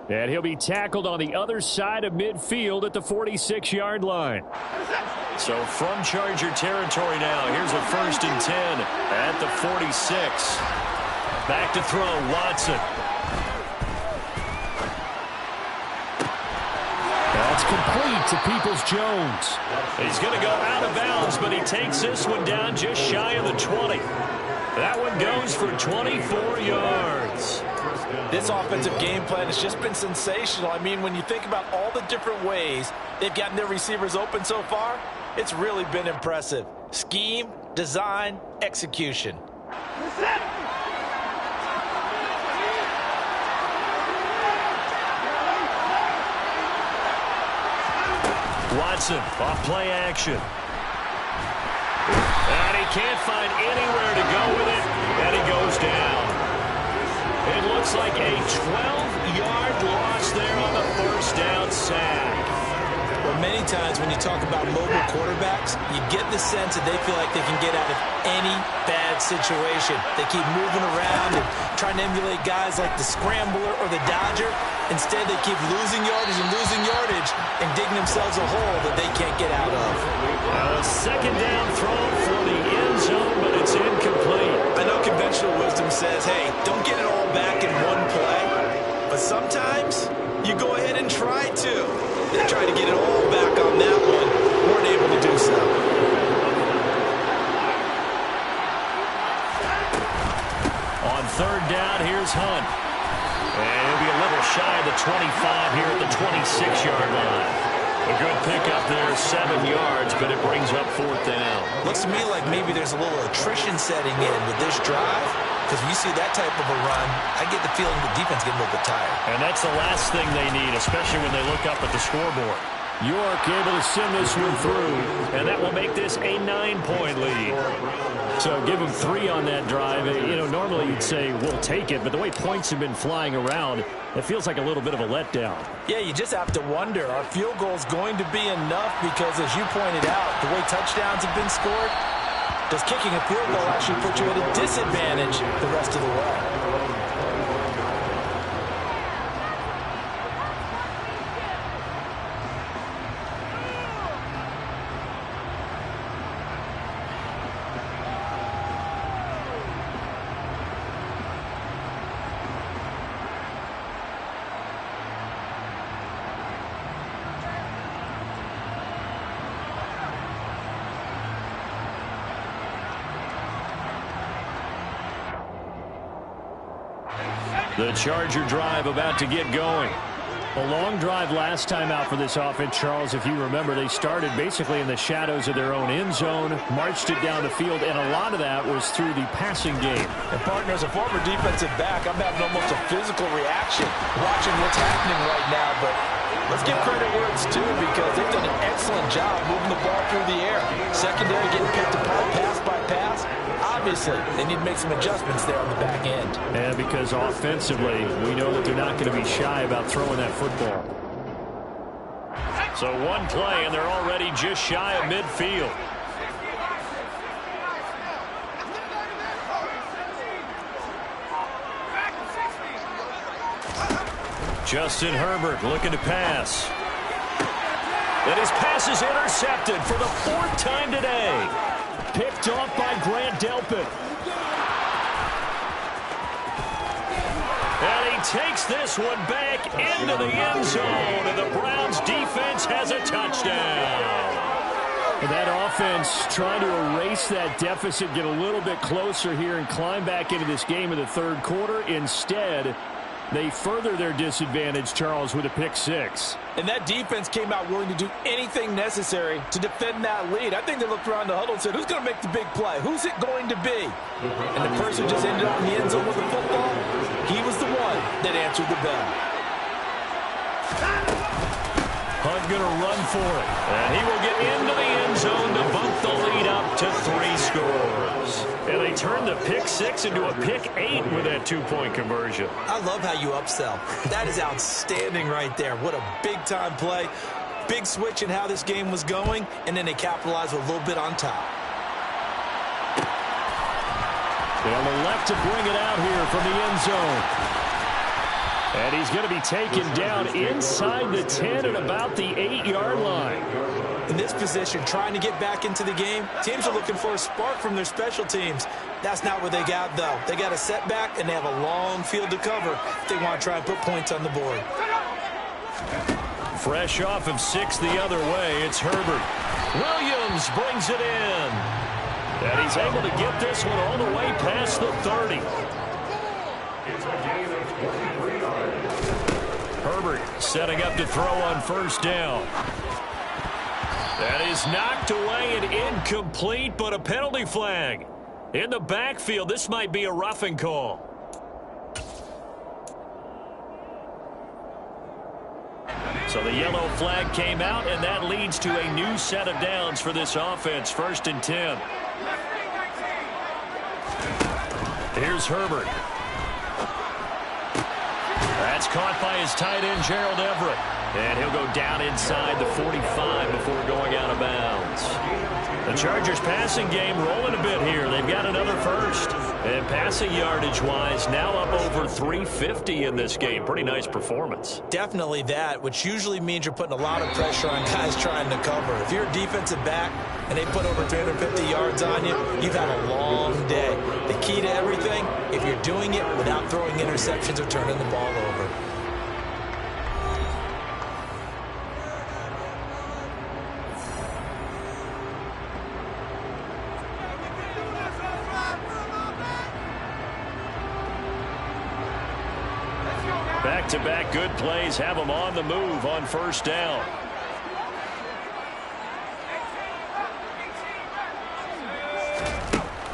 And he'll be tackled on the other side of midfield at the 46-yard line. So from Charger territory now, here's a 1st and 10 at the 46. Back to throw, Watson. It's complete to Peoples-Jones. He's going to go out of bounds, but he takes this one down just shy of the 20. That one goes for 24 yards. This offensive game plan has just been sensational. I mean, when you think about all the different ways they've gotten their receivers open so far, it's really been impressive. Scheme, design, execution. Watson off play action. And he can't find anywhere to go with it, and he goes down. It looks like a 12-yard loss there on the first down sack. Well, many times when you talk about mobile quarterbacks, you get the sense that they feel like they can get out of any bad situation. They keep moving around and trying to emulate guys like the Scrambler or the Dodger. Instead, they keep losing yardage and digging themselves a hole that they can't get out of. A second down throw for the end zone, but it's incomplete. I know conventional wisdom says, hey, don't get it all back in one play. But sometimes you go ahead and try to. They tried to get it all back on that one. Weren't able to do so. On third down, here's Hunt. And he'll be a little shy of the 25 here at the 26-yard line. A good pickup there, 7 yards, but it brings up fourth down. Looks to me like maybe there's a little attrition setting in with this drive. Because when you see that type of a run, I get the feeling the defense getting a little bit tired. And that's the last thing they need, especially when they look up at the scoreboard. York able to send this one through, and that will make this a 9-point lead. So give them 3 on that drive. You know, normally you'd say, we'll take it, but the way points have been flying around, it feels like a little bit of a letdown. Yeah, you just have to wonder, are field goals going to be enough? Because as you pointed out, the way touchdowns have been scored, does kicking a field goal actually put you at a disadvantage the rest of the way? The Charger drive about to get going. A long drive last time out for this offense, Charles. If you remember, they started basically in the shadows of their own end zone, marched it down the field, and a lot of that was through the passing game. And, partner, as a former defensive back, I'm having almost a physical reaction watching what's happening right now. But let's give credit where it's due because they've done an excellent job moving the ball through the air. Secondary getting picked apart pass by pass. Obviously, they need to make some adjustments there on the back end. And because offensively, we know that they're not going to be shy about throwing that football. So one play, and they're already just shy of midfield. Justin Herbert looking to pass. And his pass is intercepted for the 4th time today. Picked off by Grant Delpit. And he takes this one back into the end zone, and the Browns defense has a touchdown. That offense trying to erase that deficit, get a little bit closer here, and climb back into this game in the third quarter. Instead, they further their disadvantage, Charles, with a pick 6. And that defense came out willing to do anything necessary to defend that lead. I think they looked around the huddle and said, who's going to make the big play? Who's it going to be? And the person who just ended up in the end zone with the football, he was the one that answered the bell. Hunt going to run for it. And he will get into the end zone to bump the lead up to 3 scores. And they turn the pick 6 into a pick 8 with that 2-point conversion. I love how you upsell. That is outstanding right there. What a big-time play. Big switch in how this game was going, and then they capitalized with a little bit on top. And on the left to bring it out here from the end zone. And he's going to be taken down inside the 10 at about the 8-yard line. In this position, trying to get back into the game, teams are looking for a spark from their special teams. That's not what they got, though. They got a setback, and they have a long field to cover if they want to try and put points on the board. Fresh off of 6 the other way, it's Herbert. Williams brings it in. And he's able to get this one all the way past the 30. It's a gain of 23 yards. Herbert setting up to throw on first down. That is knocked away and incomplete, but a penalty flag. In the backfield, this might be a roughing call. So the yellow flag came out, and that leads to a new set of downs for this offense. 1st and 10. Here's Herbert. That's caught by his tight end, Gerald Everett. And he'll go down inside the 45 before going out of bounds. The Chargers passing game rolling a bit here. They've got another first. And passing yardage-wise, now up over 350 in this game. Pretty nice performance. Definitely that, which usually means you're putting a lot of pressure on guys trying to cover. If you're a defensive back and they put over 350 yards on you, you've had a long day. The key to everything, if you're doing it without throwing interceptions or turning the ball over. Back-to-back good plays have them on the move on first down.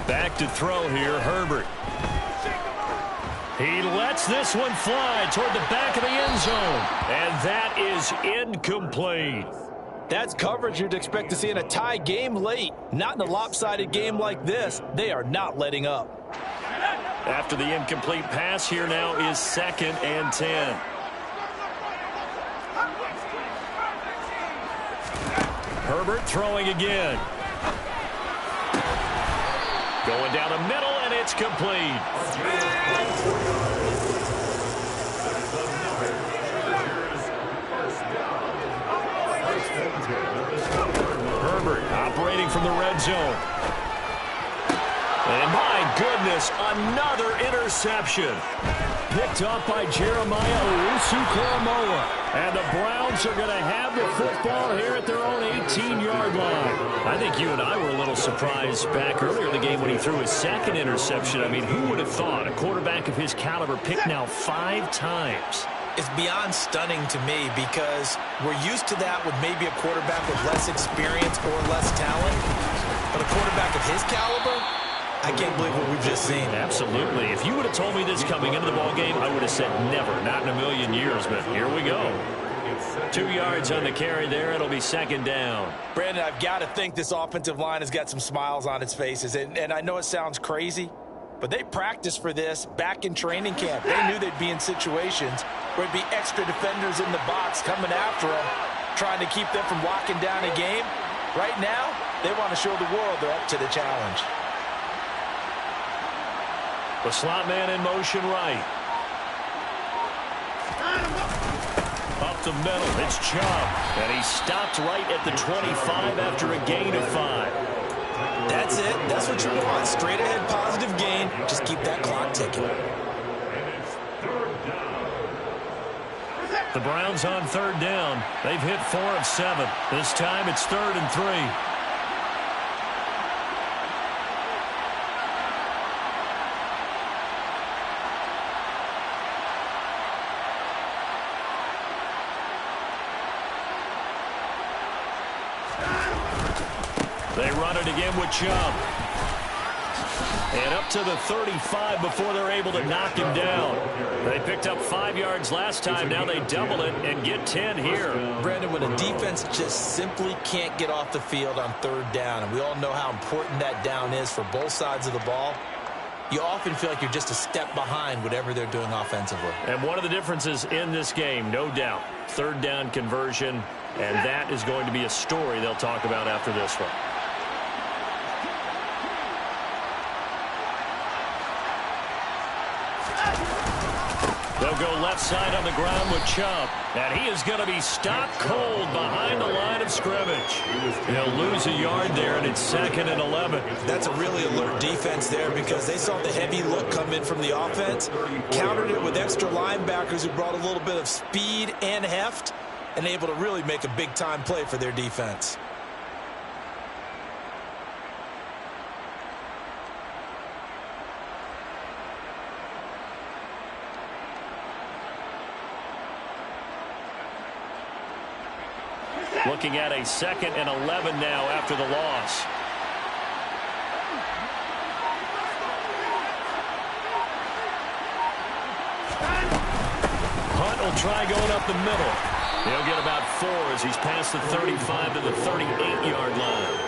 Back to throw here, Herbert. He lets this one fly toward the back of the end zone. And that is incomplete. That's coverage you'd expect to see in a tie game late. Not in a lopsided game like this. They are not letting up. After the incomplete pass, here now is 2nd and 10. Herbert throwing again. Going down the middle, and it's complete. Herbert operating from the red zone. And my goodness, another interception. Picked up by Jeremiah Owusu-Koramoah. And the Browns are going to have the football here at their own 18-yard line. I think you and I were a little surprised back earlier in the game when he threw his 2nd interception. I mean, who would have thought a quarterback of his caliber picked now 5 times? It's beyond stunning to me because we're used to that with maybe a quarterback with less experience or less talent. But a quarterback of his caliber, I can't believe what we've just seen. Absolutely. If you would have told me this coming into the ballgame, I would have said never, not in a million years, but here we go. 2 yards on the carry there. It'll be 2nd down. Brandon, I've got to think this offensive line has got some smiles on its faces. And I know it sounds crazy, but they practiced for this back in training camp. They knew they'd be in situations where it'd be extra defenders in the box coming after them, trying to keep them from locking down a game. Right now, they want to show the world they're up to the challenge. The slot man in motion right. Up the middle, it's Chubb. And he stopped right at the 25 after a gain of 5. That's it. That's what you want. Straight ahead positive gain. Just keep that clock ticking. The Browns on 3rd down. They've hit 4 of 7. This time it's 3rd and 3. They run it again with Chubb. And up to the 35 before they're able to knock him down. They picked up 5 yards last time. Now they double it and get 10 here. Brandon, when a defense just simply can't get off the field on 3rd down, and we all know how important that down is for both sides of the ball, you often feel like you're just a step behind whatever they're doing offensively. And one of the differences in this game, no doubt, 3rd down conversion, and that is going to be a story they'll talk about after this one. They'll go left side on the ground with Chubb. And he is going to be stopped cold behind the line of scrimmage. They'll lose a yard there, and it's 2nd and 11. That's a really alert defense there because they saw the heavy look come in from the offense, countered it with extra linebackers who brought a little bit of speed and heft, and able to really make a big-time play for their defense. Looking at a 2nd and 11 now after the loss. Hunt will try going up the middle. He'll get about 4 as he's past the 35 to the 38-yard line.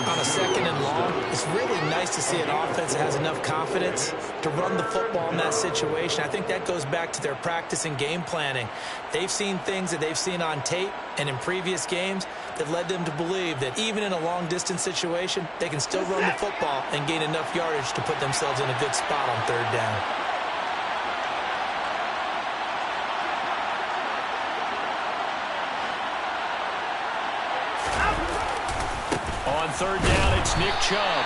On a 2nd and long, it's really nice to see an offense that has enough confidence to run the football in that situation. I think that goes back to their practice and game planning. They've seen things that they've seen on tape and in previous games that led them to believe that even in a long-distance situation, they can still run the football and gain enough yardage to put themselves in a good spot on 3rd down. On 3rd down, it's Nick Chubb.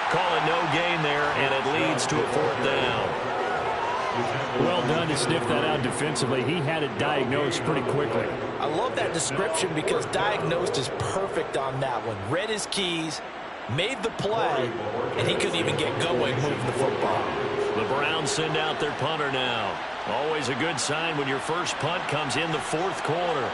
Call it no gain there, and it leads to a 4th down. Well done to sniff that out defensively. He had it diagnosed pretty quickly. I love that description because diagnosed is perfect on that one. Read his keys, made the play, and he couldn't even get going moving the football. The Browns send out their punter now. Always a good sign when your first punt comes in the 4th quarter.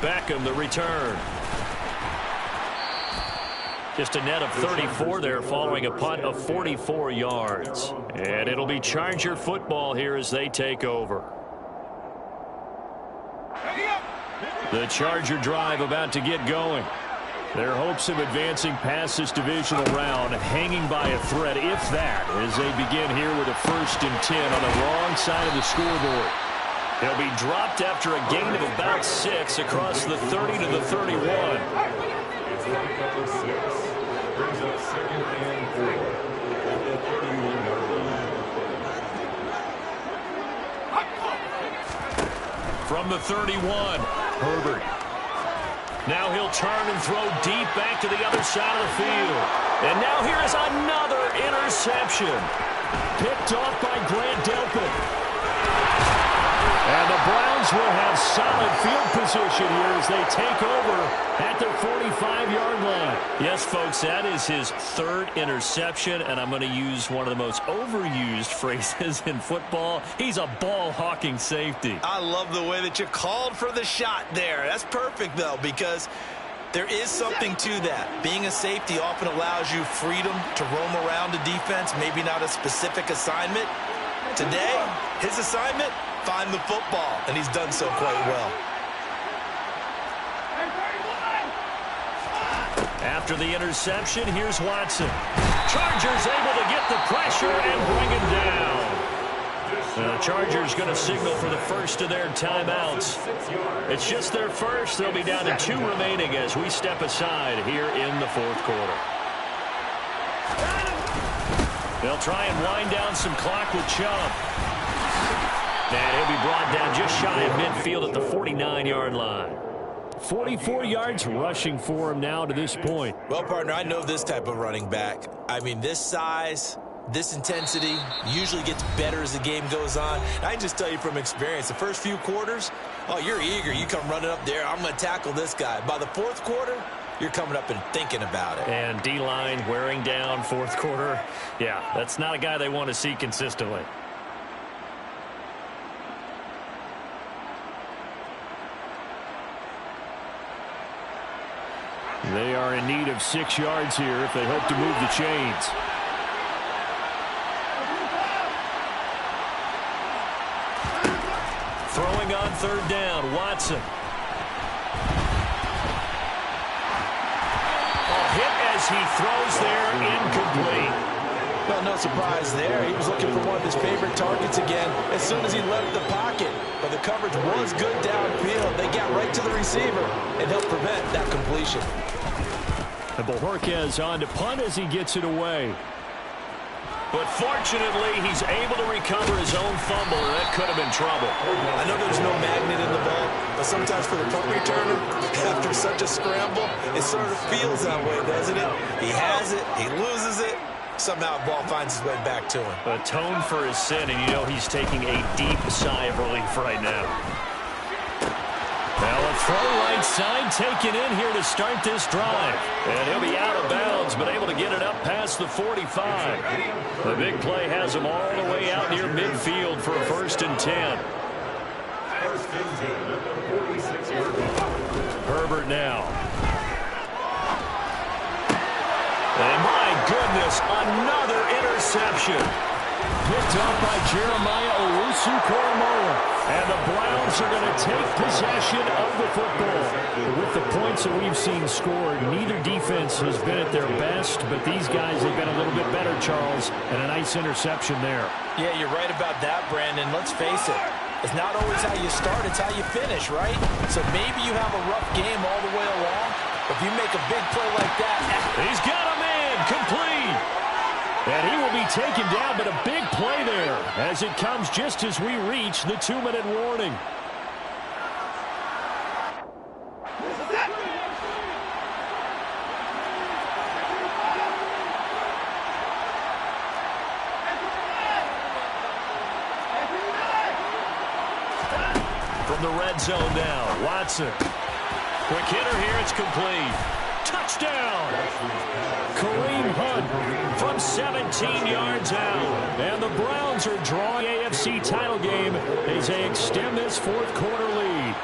Beckham, the return. Just a net of 34 there following a punt of 44 yards. And it'll be Charger football here as they take over. The Charger drive about to get going. Their hopes of advancing past this divisional round hanging by a thread, if that, as they begin here with a 1st and 10 on the wrong side of the scoreboard. They'll be dropped after a gain of about 6 across the 30 to the 31. It's like up to 6. Brings up 2nd and 4 at the 31-yard line. From the 31, Herbert. Now he'll turn and throw deep back to the other side of the field. And now here is another interception. Picked off by Grant Delpit. And the Browns will have solid field position here as they take over at their 45-yard line. Yes, folks, that is his 3rd interception, and I'm going to use one of the most overused phrases in football. He's a ball-hawking safety. I love the way that you called for the shot there. That's perfect, though, because there is something to that. Being a safety often allows you freedom to roam around the defense, maybe not a specific assignment. Today, his assignment, find the football, and he's done so quite well. After the interception, here's Watson. Chargers able to get the pressure and bring him down. The Chargers going to signal for the first of their timeouts. It's just their first. They'll be down to 2 remaining as we step aside here in the 4th quarter. They'll try and wind down some clock with Chubb. And he'll be brought down just shy of midfield at the 49-yard line. 44 yards rushing for him now to this point. Well, partner, I know this type of running back. I mean, this size, this intensity usually gets better as the game goes on. I can just tell you from experience, the first few quarters, oh, you're eager. You come running up there, I'm going to tackle this guy. By the 4th quarter, you're coming up and thinking about it. And D-line wearing down 4th quarter. Yeah, that's not a guy they want to see consistently. They are in need of 6 yards here if they hope to move the chains. Throwing on 3rd down, Watson. A hit as he throws there, incomplete. Well, no surprise there. He was looking for one of his favorite targets again as soon as he left the pocket. But the coverage was good downfield. They got right to the receiver and helped prevent that completion. And Bojorquez on to punt as he gets it away. But fortunately, he's able to recover his own fumble, and that could have been trouble. I know there's no magnet in the ball, but sometimes for the punt returner, after such a scramble, it sort of feels that way, doesn't it? He has it, he loses it, somehow the ball finds its way back to him. Atone for his sin, and you know he's taking a deep sigh of relief right now. Now a throw right side taken in here to start this drive. And he'll be out of bounds, but able to get it up past the 45. The big play has him all the way out near midfield for a 1st and 10. Herbert now. And my goodness, another interception. Picked up by Jeremiah Owusu-Koramoah. And the Browns are going to take possession of the football. With the points that we've seen scored, neither defense has been at their best, but these guys have been a little bit better, Charles, and a nice interception there. Yeah, you're right about that, Brandon. Let's face it. It's not always how you start, it's how you finish, right? So maybe you have a rough game all the way along, but if you make a big play like that... He's got a man, complete. And he will be taken down, but a big play there as it comes just as we reach the 2-minute warning. From the red zone now, Watson. Quick hitter here, it's complete. Touchdown! Kareem Hunt from 17 yards out. And the Browns are drawing AFC title game as they extend this 4th quarter lead.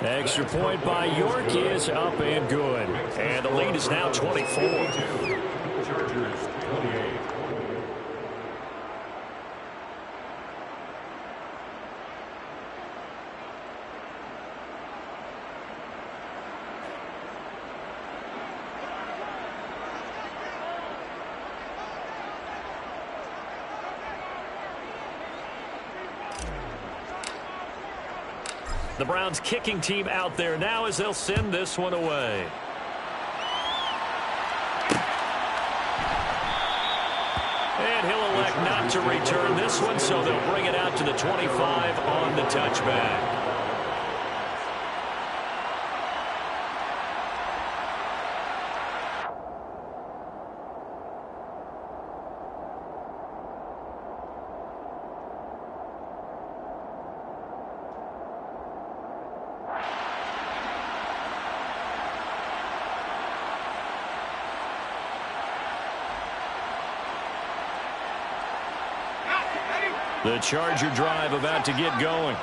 Extra point by York is up and good. And the lead is now 24. Chargers 28. The Browns kicking team out there now as they'll send this one away. And he'll elect not to return this one, so they'll bring it out to the 25 on the touchback. The Charger drive about to get going.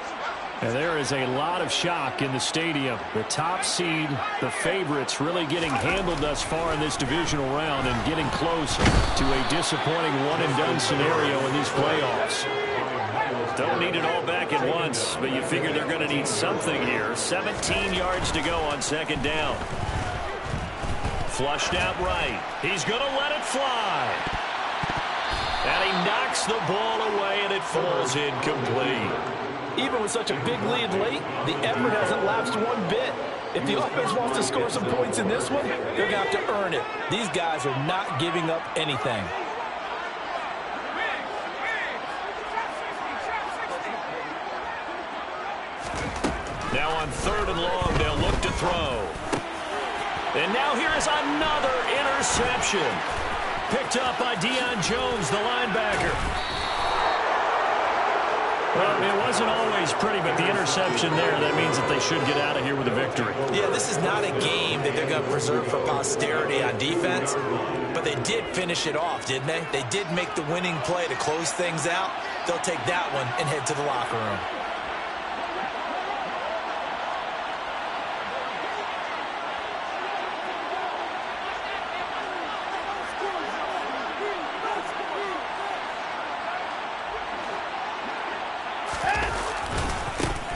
And there is a lot of shock in the stadium. The top seed, the favorites, really getting handled thus far in this divisional round and getting close to a disappointing one-and-done scenario in these playoffs. Don't need it all back at once, but you figure they're going to need something here. 17 yards to go on 2nd down. Flushed out right. He's going to let it fly. And he knocks the ball away, and it falls incomplete. Even with such a big lead late, the effort hasn't lapsed one bit. If the offense wants to score some points in this one, they're going to have to earn it. These guys are not giving up anything. Now on 3rd and long, they'll look to throw. And now here is another interception. Picked up by Deion Jones, the linebacker. Well, it wasn't always pretty, but the interception there, that means that they should get out of here with a victory. Yeah, this is not a game that they're going to preserve for posterity on defense, but they did finish it off, didn't they? They did make the winning play to close things out. They'll take that one and head to the locker room.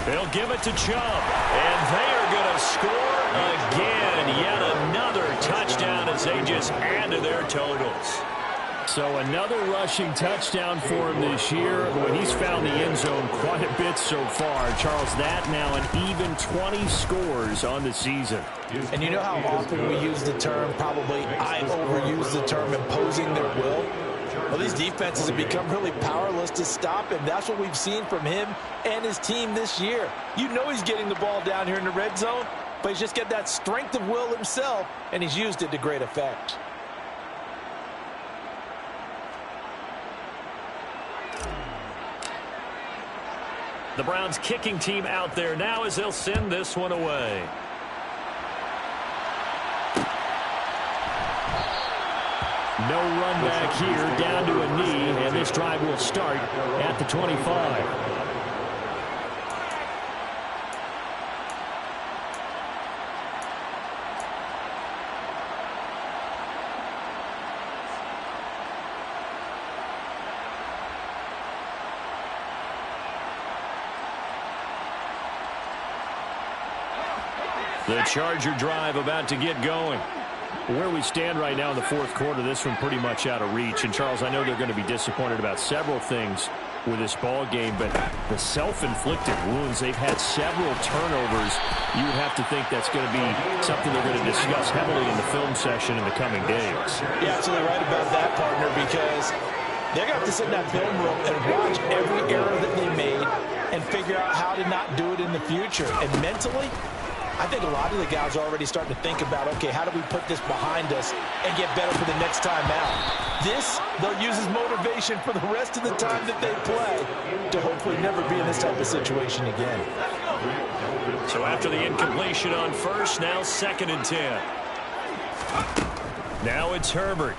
They'll give it to Chubb, and they are going to score again. Yet another touchdown as as they just add to their totals. So another rushing touchdown for him this year. When he's found the end zone quite a bit so far. Charles, that now an even 20 scores on the season. And you know how often we use the term, probably I overuse the term, imposing their will? Well, these defenses have become really powerless to stop him. That's what we've seen from him and his team this year. You know he's getting the ball down here in the red zone, but he's just got that strength of will himself, and he's used it to great effect. The Browns kicking team out there now as they'll send this one away. No run back here, down to a knee, and this drive will start at the 25. The Charger drive about to get going. Where we stand right now in the fourth quarter, this one pretty much out of reach. And, Charles, I know they're going to be disappointed about several things with this ball game, but the self-inflicted wounds, they've had several turnovers. You would have to think that's going to be something they're going to discuss heavily in the film session in the coming days. You're absolutely right about that, partner, because they're going to have to sit in that film room and watch every error that they made and figure out how to not do it in the future. And mentally, I think a lot of the guys are already starting to think about, okay, how do we put this behind us and get better for the next time out? This, they'll use as motivation for the rest of the time that they play to hopefully never be in this type of situation again. So after the incompletion on first, now 2nd and 10. Now it's Herbert.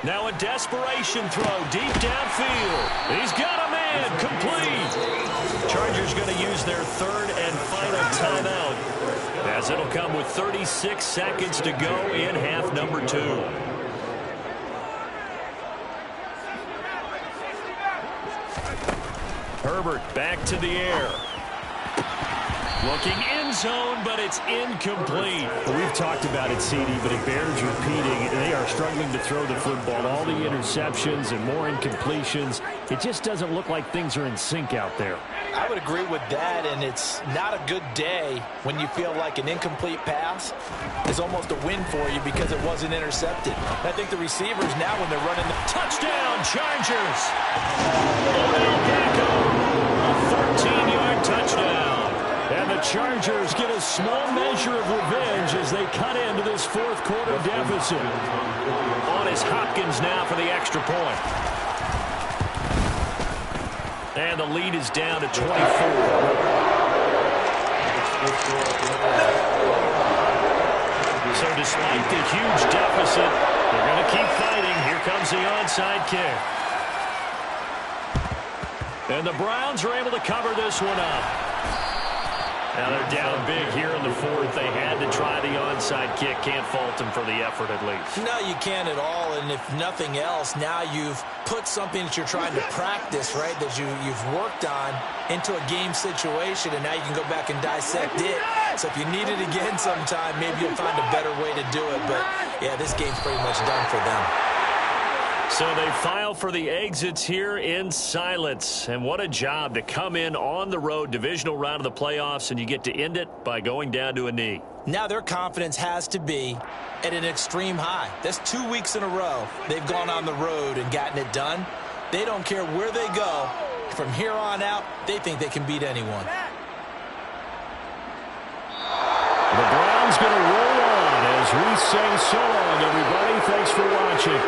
Now a desperation throw deep downfield. He's got a man, complete. Chargers going to use their 3rd and final timeout, as it'll come with 36 seconds to go in half number 2. Herbert back to the air. Looking end zone, but it's incomplete. Well, we've talked about it, CD, but it bears repeating. They are struggling to throw the football. All the interceptions and more incompletions. It just doesn't look like things are in sync out there. I would agree with that, and it's not a good day when you feel like an incomplete pass is almost a win for you because it wasn't intercepted. I think the receivers now, when they're running the touchdown, Chargers! Odell Beckham, a 13-yard touchdown. And the Chargers get a small measure of revenge as they cut into this fourth quarter deficit. On is Hopkins now for the extra point. And the lead is down to 24. So despite the huge deficit, they're going to keep fighting. Here comes the onside kick. And the Browns are able to cover this one up. Now they're down big here in the fourth. They had to try the onside kick. Can't fault them for the effort at least. No, you can't at all. And if nothing else, now you've put something that you're trying to practice, right, that you've worked on into a game situation, and now you can go back and dissect it. So if you need it again sometime, maybe you'll find a better way to do it. But, yeah, this game's pretty much done for them. So they file for the exits here in silence. And what a job to come in on the road, divisional round of the playoffs, and you get to end it by going down to a knee. Now their confidence has to be at an extreme high. That's 2 weeks in a row they've gone on the road and gotten it done. They don't care where they go. From here on out, they think they can beat anyone. The Browns going to roll on as we say so long, everybody. Thanks for watching.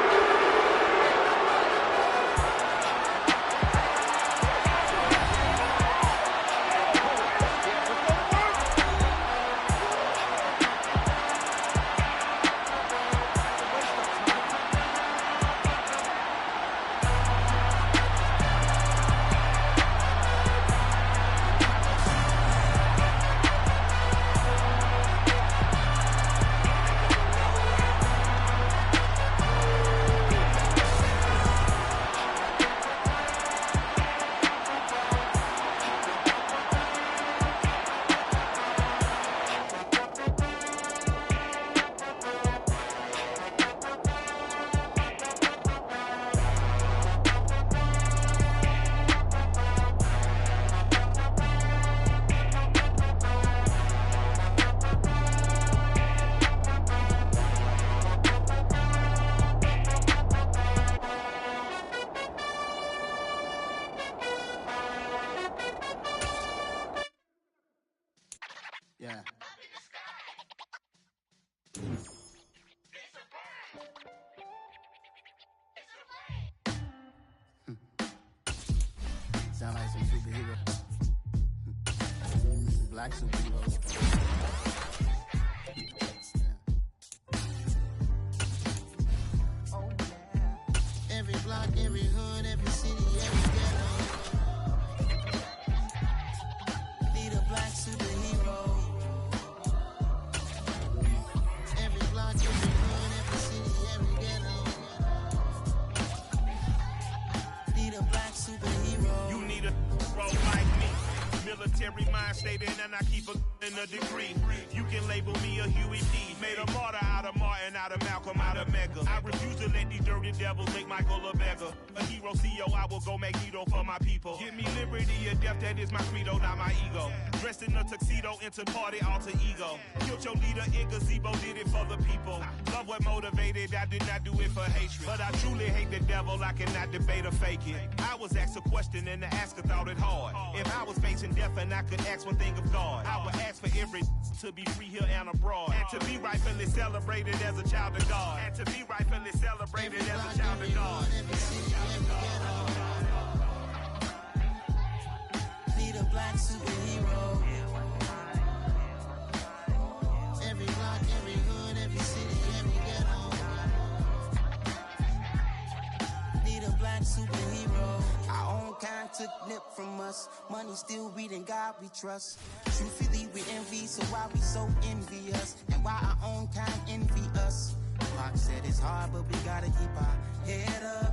sound like some superhero. Black superheroes. Oh, yeah. Every block, every hood, every city, every ghetto. Need a black superhero. Every block, every hood, every city, every ghetto. Need a black superhero. You need a bro like me. Military mind stated, and I keep a in a degree. You can label me a Huey P. Made a martyr out of Martin, out of Malcolm, out of Mega. I refuse to let these dirty devils make Michael a beggar. A hero CEO, I will go Magneto for my people. Give me liberty or death, that is my credo, not my ego. Dressed in a tuxedo, into party, alter ego. Killed your leader in gazebo, did it for the people. Love what motivated, I did not do it for hatred. But I truly hate the devil, I cannot debate or fake it. I was asked a question and the asker thought it hard. If I was facing death and I could ask one thing of God, I would ask for every to be free here and abroad, and to be rightfully celebrated as a child of God, and to be rightfully celebrated as a child of God. Need a black superhero. Every block, every hood, every city, every ghetto. Need a black superhero. Our own kind took nip from us. Money still reading, God we trust. Truthfully we envy, so why we so envious? And why our own kind envy us? Pac said it's hard, but we gotta keep our head up.